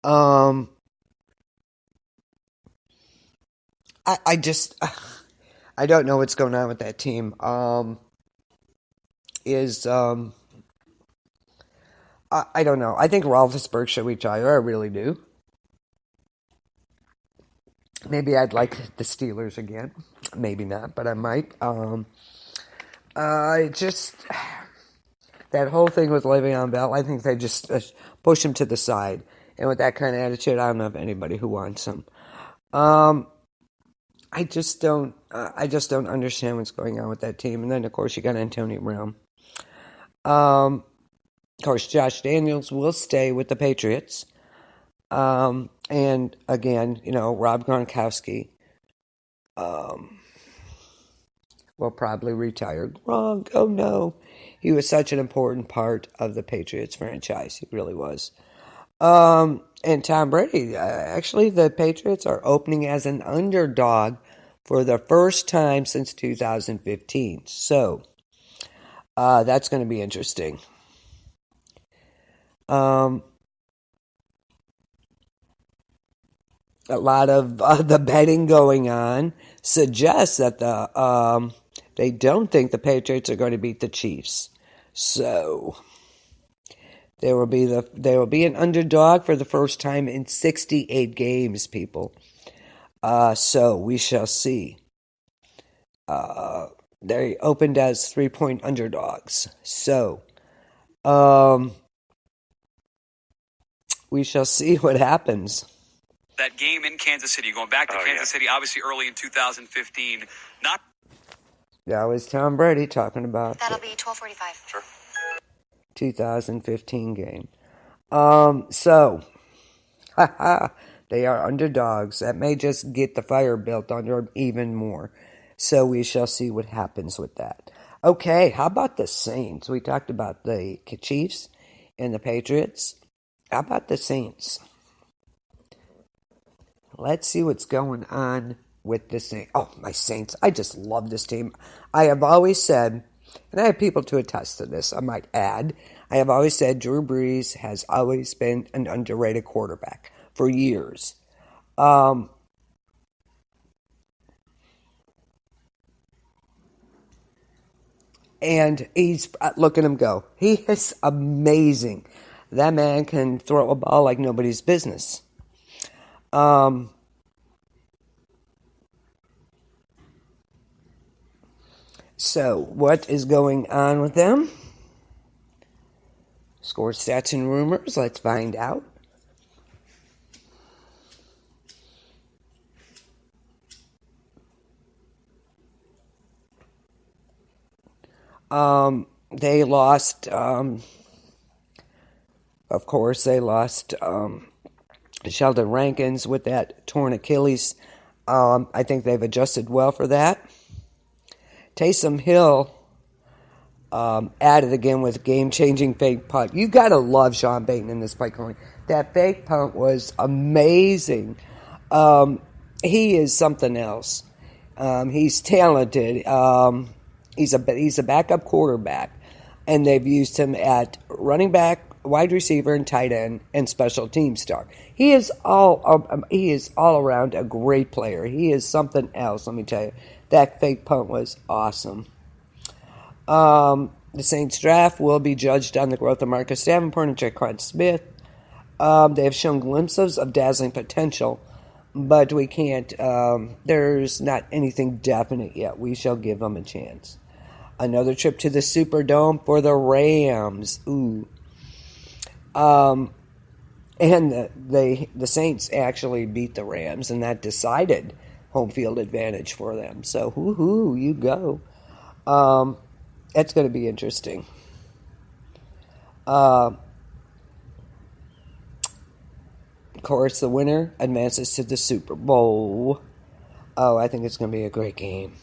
Speaker 1: I don't know what's going on with that team. I don't know. I think Roethlisberger should retire. I really do. Maybe I'd like the Steelers again. Maybe not, but I might. That whole thing with Le'Veon Bell, I think they just push him to the side. And with that kind of attitude, I don't know of anybody who wants him. I just don't understand what's going on with that team. And then, of course, you got Antonio Brown. Of course, Josh Daniels will stay with the Patriots. And again, Rob Gronkowski will probably retire. Gronk, oh no. He was such an important part of the Patriots franchise. He really was. And Tom Brady, actually the Patriots are opening as an underdog for the first time since 2015. So, that's going to be interesting. A lot of the betting going on suggests that they don't think the Patriots are going to beat the Chiefs. So there will be an underdog for the first time in 68 games, people. So we shall see. They opened as 3-point underdogs. So we shall see what happens.
Speaker 2: That game in Kansas City, going back to Kansas City, obviously early in 2015.
Speaker 1: That was Tom Brady talking about
Speaker 3: that'll be 12:45.
Speaker 2: Sure.
Speaker 1: 2015 game. So, they are underdogs. That may just get the fire built under them even more. So we shall see what happens with that. Okay, how about the Saints? We talked about the Chiefs and the Patriots. How about the Saints? Let's see what's going on with the Saints. Oh, my Saints. I just love this team. I have always said, and I have people to attest to this, I might add, I have always said Drew Brees has always been an underrated quarterback for years. And look at him go. He is amazing. That man can throw a ball like nobody's business. So, what is going on with them? Score stats and rumors. Let's find out. They lost, of course, Sheldon Rankins with that torn Achilles. I think they've adjusted well for that. Taysom Hill added again with game-changing fake punt. You got to love Sean Payton in this play calling. That fake punt was amazing. He is something else. He's talented. He's a backup quarterback, and they've used him at running back, wide receiver, and tight end, and special team star. He is all around a great player. He is something else. Let me tell you, that fake punt was awesome. The Saints draft will be judged on the growth of Marcus Davenport and Jaquan Smith. They have shown glimpses of dazzling potential, but we can't. There's not anything definite yet. We shall give them a chance. Another trip to the Superdome for the Rams. Ooh. And the Saints actually beat the Rams, and that decided home field advantage for them. So, whoo-hoo, you go. That's going to be interesting. Of course, the winner advances to the Super Bowl. Oh, I think it's going to be a great game.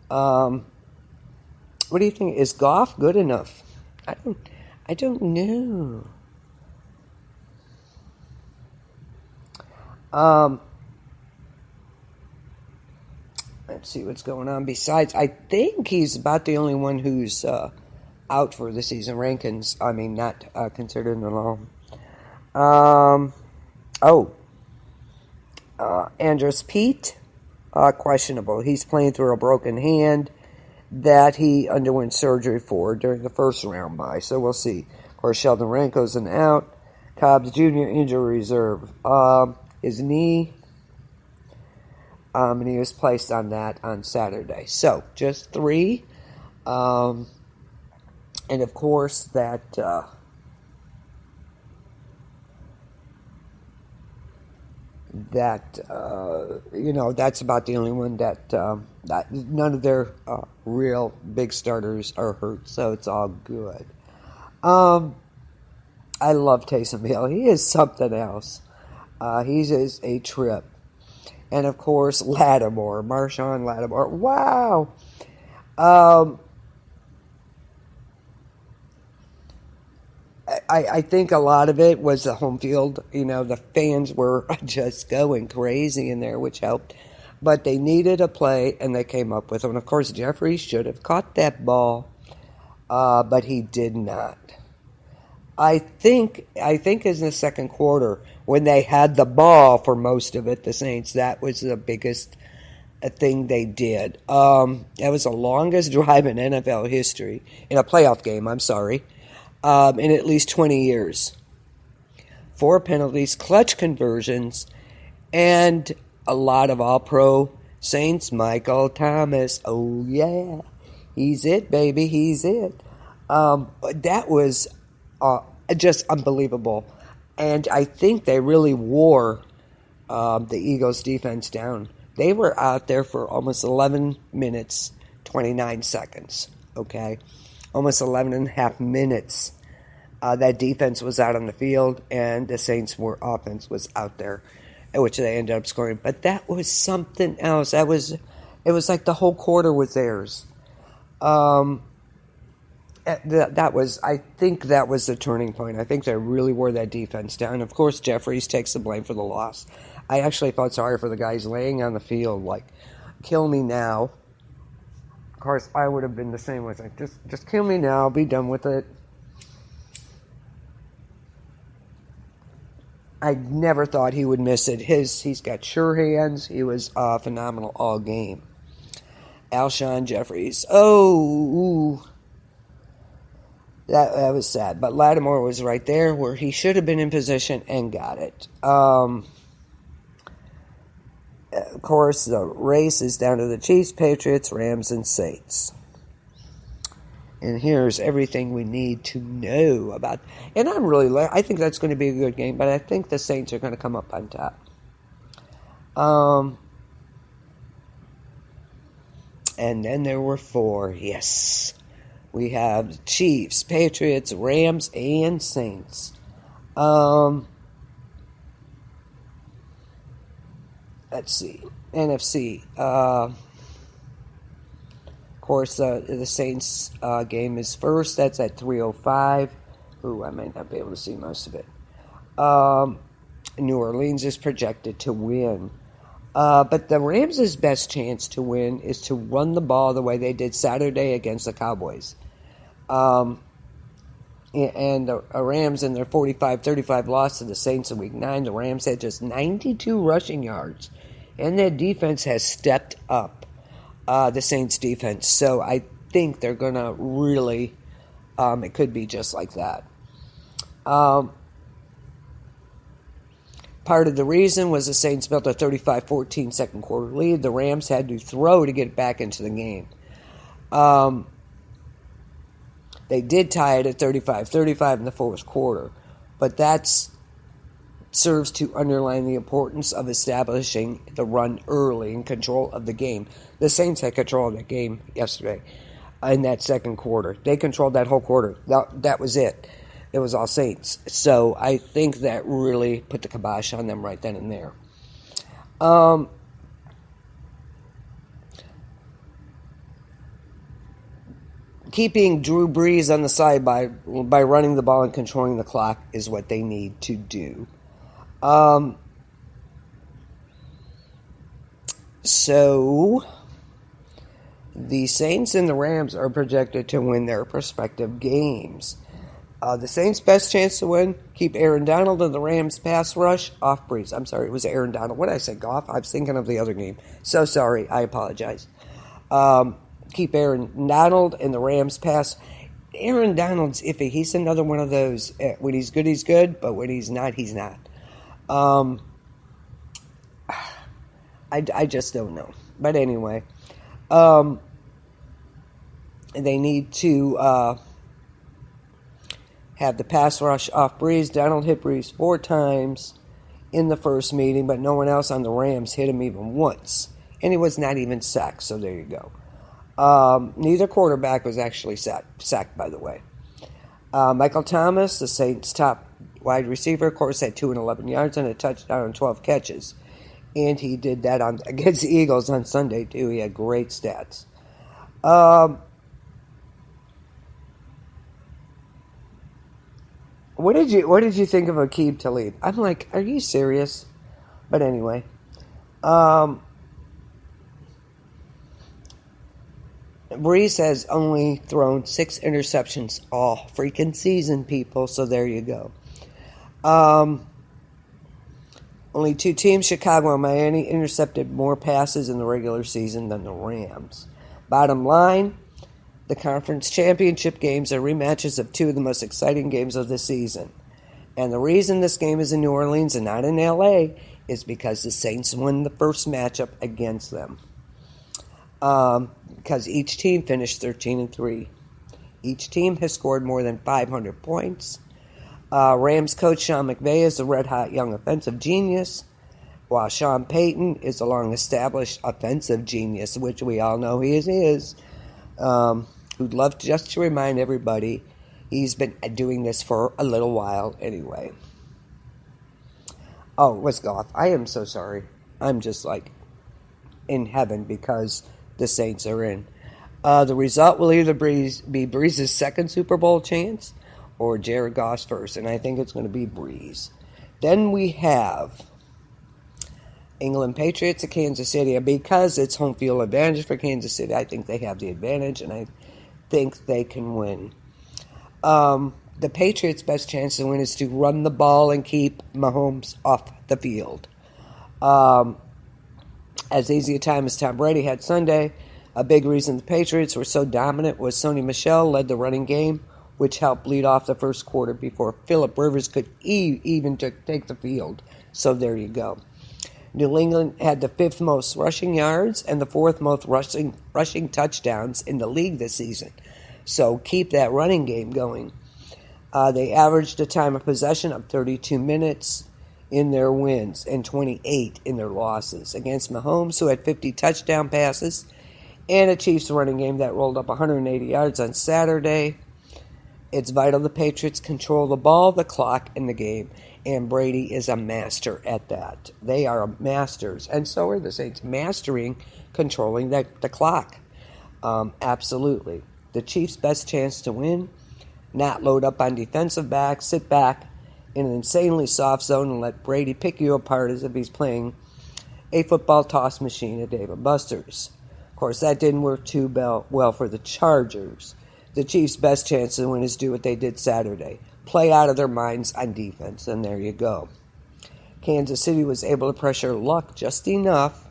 Speaker 1: What do you think? Is Goff good enough? I don't know. Let's see what's going on. Besides, I think he's about the only one who's out for the season. Rankins, I mean, not considered at all. Andrews Pete, questionable. He's playing through a broken hand that he underwent surgery for during the first round bye. So we'll see. Of course, Sheldon Ranko's an out. Cobbs Jr. injury reserve. His knee, and he was placed on that on Saturday. So just 3. And of course that that's about the only one that none of their real big starters are hurt, so it's all good. I love Taysom Hill. He is something else. He is a trip. And of course, Marshawn Lattimore. Wow. I think a lot of it was the home field. The fans were just going crazy in there, which helped. But they needed a play, and they came up with it. And of course, Jeffrey should have caught that ball, but he did not. I think in the second quarter, when they had the ball for most of it, the Saints, that was the biggest thing they did. That was the longest drive in NFL history, in a playoff game, I'm sorry, in at least 20 years. 4 penalties, clutch conversions, and a lot of all-pro Saints. Michael Thomas, oh yeah, he's it, baby, he's it. That was just unbelievable. And I think they really wore the Eagles' defense down. They were out there for almost 11 minutes, 29 seconds, okay? Almost 11 and a half minutes. That defense was out on the field, and the Saints' offense was out there, which they ended up scoring. But that was something else. It was like the whole quarter was theirs. I think that was the turning point. I think they really wore that defense down. Of course, Jeffries takes the blame for the loss. I actually felt sorry for the guys laying on the field, like, kill me now. Of course, I would have been the same way. Like, just kill me now, be done with it. I never thought he would miss it. He's got sure hands. He was phenomenal all game. Alshon Jeffries. Oh, that was sad. But Lattimore was right there where he should have been in position and got it. Of course, the race is down to the Chiefs, Patriots, Rams, and Saints. And here's everything we need to know about. And I think that's going to be a good game, but I think the Saints are going to come up on top. And then there were 4. Yes. We have Chiefs, Patriots, Rams, and Saints. Let's see. NFC. Of course, the Saints game is first. That's at 3:05. Ooh, I might not be able to see most of it. New Orleans is projected to win. But the Rams' best chance to win is to run the ball the way they did Saturday against the Cowboys. And the Rams in their 45-35 loss to the Saints in Week 9, the Rams had just 92 rushing yards. And their defense has stepped up, the Saints' defense. So I think they're going to really, it could be just like that. Part of the reason was the Saints built a 35-14 second quarter lead. The Rams had to throw to get back into the game. They did tie it at 35-35 in the fourth quarter, but that serves to underline the importance of establishing the run early and control of the game. The Saints had control of the game yesterday in that second quarter. They controlled that whole quarter. That was it. It was all Saints. So I think that really put the kibosh on them right then and there. Keeping Drew Brees on the side by running the ball and controlling the clock is what they need to do. So the Saints and the Rams are projected to win their respective games. The Saints' best chance to win, keep Aaron Donald and the Rams' pass rush off Brees. I'm sorry, it was Aaron Donald. What did I say, Goff? I was thinking of the other game. So sorry, I apologize. Keep Aaron Donald and the Rams pass. Aaron Donald's iffy. He's another one of those, when he's good, but when he's not, he's not. I just don't know. But anyway, they need to have the pass rush off Brees. Donald hit Brees 4 times in the first meeting, but no one else on the Rams hit him even once. And he was not even sacked, so there you go. Neither quarterback was actually sacked, by the way. Michael Thomas, the Saints' top wide receiver, of course, had 211 yards and a touchdown and 12 catches. And he did that against the Eagles on Sunday, too. He had great stats. What did you think of Aqib Talib? I'm like, are you serious? But anyway. Brees has only thrown 6 interceptions all freaking season, people, so there you go. Only 2 teams, Chicago and Miami, intercepted more passes in the regular season than the Rams. Bottom line, the conference championship games are rematches of 2 of the most exciting games of the season. And the reason this game is in New Orleans and not in L.A. is because the Saints won the first matchup against them. Because each team finished 13-3. Each team has scored more than 500 points. Rams coach Sean McVay is a red-hot young offensive genius, while Sean Payton is a long-established offensive genius, which we all know he is. Who'd love just to remind everybody he's been doing this for a little while anyway. Oh, what's Goff? I am so sorry. I'm just like in heaven because the Saints are in. The result will either be Brees' second Super Bowl chance or Jared Goff's first, and I think it's going to be Brees. Then we have England Patriots at Kansas City, and because it's home field advantage for Kansas City, I think they have the advantage, and I think they can win. The Patriots' best chance to win is to run the ball and keep Mahomes off the field. As easy a time as Tom Brady had Sunday, a big reason the Patriots were so dominant was Sony Michel led the running game, which helped lead off the first quarter before Phillip Rivers could even take the field. So there you go. New England had the 5th most rushing yards and the 4th most rushing touchdowns in the league this season. So keep that running game going. They averaged a time of possession of 32 minutes in their wins and 28 in their losses against Mahomes, who had 50 touchdown passes, and a Chiefs running game that rolled up 180 yards on Saturday. It's vital the Patriots control the ball, the clock, and the game, and Brady is a master at that. They are masters, and so are the Saints, mastering controlling the clock. Absolutely. The Chiefs' best chance to win, not load up on defensive backs, sit back in an insanely soft zone and let Brady pick you apart as if he's playing a football toss machine at Dave & Buster's. Of course, that didn't work too well for the Chargers. The Chiefs' best chance to win is do what they did Saturday. Play out of their minds on defense, and there you go. Kansas City was able to pressure Luck just enough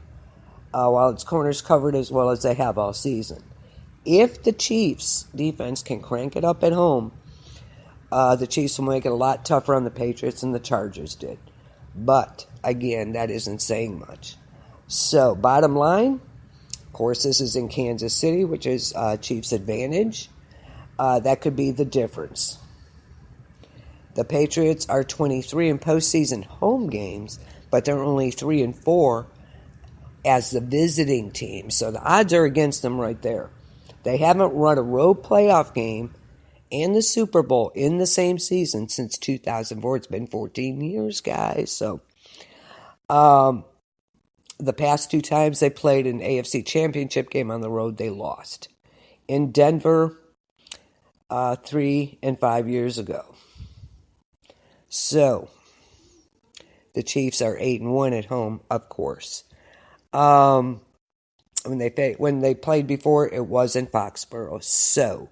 Speaker 1: while its corners covered as well as they have all season. If the Chiefs' defense can crank it up at home, the Chiefs will make it a lot tougher on the Patriots than the Chargers did. But, again, that isn't saying much. So, bottom line, of course, this is in Kansas City, which is Chiefs' advantage. That could be the difference. The Patriots are 23 in postseason home games, but they're only 3-4 as the visiting team. So the odds are against them right there. They haven't run a road playoff game and the Super Bowl in the same season since 2004. It's been 14 years, guys. So the past 2 times they played an AFC championship game on the road, they lost. In Denver, 3 and 5 years ago. So, the Chiefs are 8-1 at home, of course. When they played before, it was in Foxborough. So,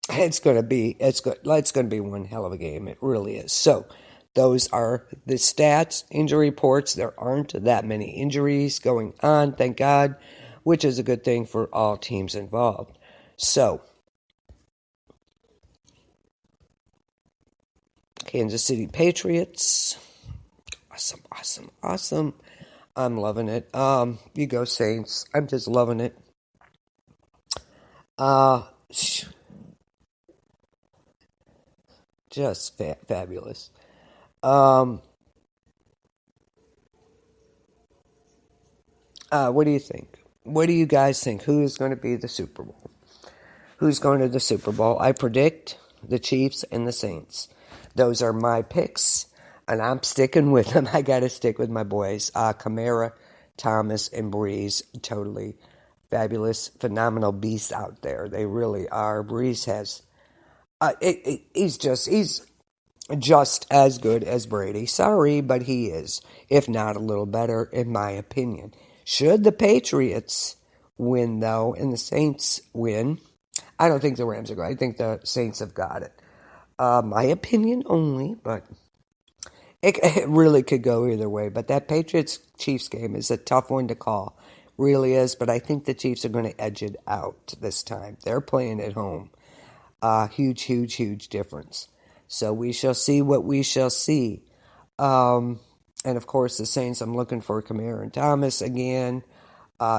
Speaker 1: it's going to be one hell of a game. It really is. So, those are the stats, injury reports. There aren't that many injuries going on, thank God, which is a good thing for all teams involved. So, Kansas City Patriots. Awesome. I'm loving it. You go Saints. I'm just loving it. Just fabulous. What do you think? What do you guys think? Who is going to be the Super Bowl? Who's going to the Super Bowl? I predict the Chiefs and the Saints. Those are my picks, and I'm sticking with them. I got to stick with my boys. Kamara, Thomas, and Breeze, totally fabulous, phenomenal beasts out there. They really are. Breeze has, he's just as good as Brady. Sorry, but he is, if not a little better, in my opinion. Should the Patriots win, though, and the Saints win, I don't think the Rams are going. I think the Saints have got it. My opinion only, but it really could go either way. But that Patriots-Chiefs game is a tough one to call. Really is, but I think the Chiefs are going to edge it out this time. They're playing at home. Huge difference. So we shall see what we shall see. And, of course, the Saints, I'm looking for Kamara and Thomas again.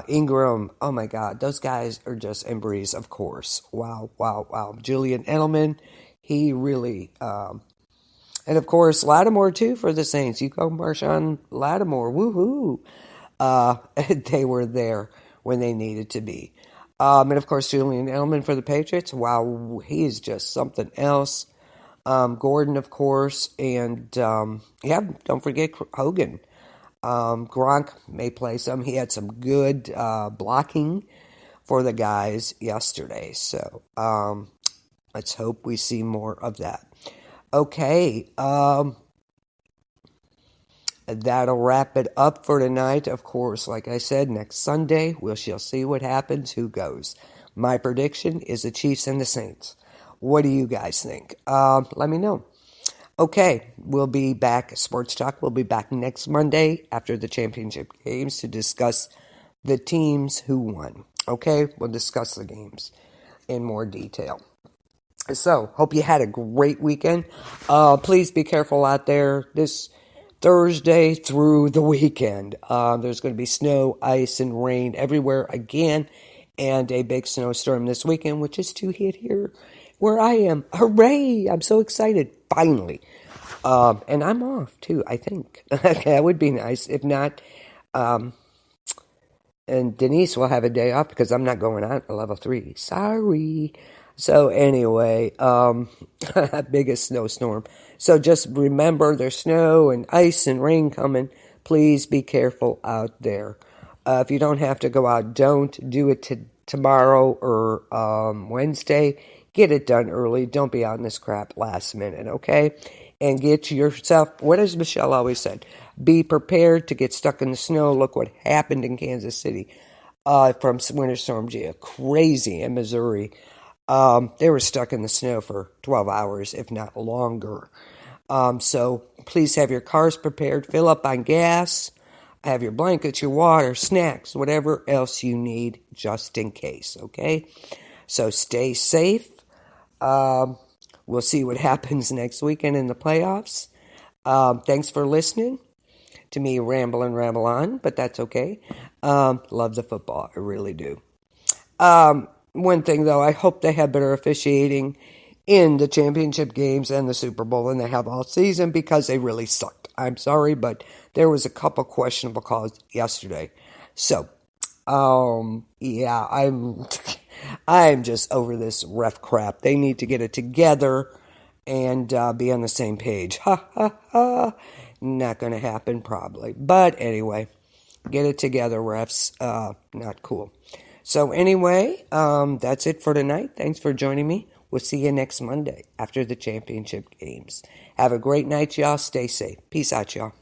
Speaker 1: Ingram, oh, my God. Those guys are just, and Breeze, of course. Wow. Julian Edelman. He really, and of course, Lattimore, too, for the Saints. You go Marshawn Lattimore, woohoo. They were there when they needed to be. And of course, Julian Edelman for the Patriots. Wow, he is just something else. Gordon, of course, and, don't forget Hogan. Gronk may play some. He had some good blocking for the guys yesterday. So, let's hope we see more of that. Okay, that'll wrap it up for tonight. Of course, like I said, next Sunday, we shall see what happens, who goes. My prediction is the Chiefs and the Saints. What do you guys think? Let me know. Okay, we'll be back, Sports Talk, we'll be back next Monday after the championship games to discuss the teams who won. Okay, we'll discuss the games in more detail. So, hope you had a great weekend. Please be careful out there this Thursday through the weekend. There's going to be snow, ice, and rain everywhere again, and a big snowstorm this weekend, which is to hit here where I am. Hooray! I'm so excited. Finally. And I'm off, too, I think. That would be nice. If not, and Denise will have a day off because I'm not going out at level 3. Sorry. So anyway, biggest snowstorm. So just remember there's snow and ice and rain coming. Please be careful out there. If you don't have to go out, don't do it tomorrow or Wednesday. Get it done early. Don't be out in this crap last minute, okay? and get yourself, what has Michelle always said? Be prepared to get stuck in the snow. Look what happened in Kansas City from Winter Storm Gia. Crazy in Missouri. They were stuck in the snow for 12 hours, if not longer. So please have your cars prepared. Fill up on gas. Have your blankets, your water, snacks, whatever else you need just in case, okay? So stay safe. We'll see what happens next weekend in the playoffs. Thanks for listening to me ramble on, but that's okay. Love the football. I really do. One thing, though, I hope they have better officiating in the championship games and the Super Bowl than they have all season because they really sucked. I'm sorry, but there was a couple questionable calls yesterday. So, yeah, I'm just over this ref crap. They need to get it together and be on the same page. Ha, ha, ha. Not going to happen, probably. But anyway, get it together, refs. Not cool. So anyway, that's it for tonight. Thanks for joining me. We'll see you next Monday after the championship games. Have a great night, y'all. Stay safe. Peace out, y'all.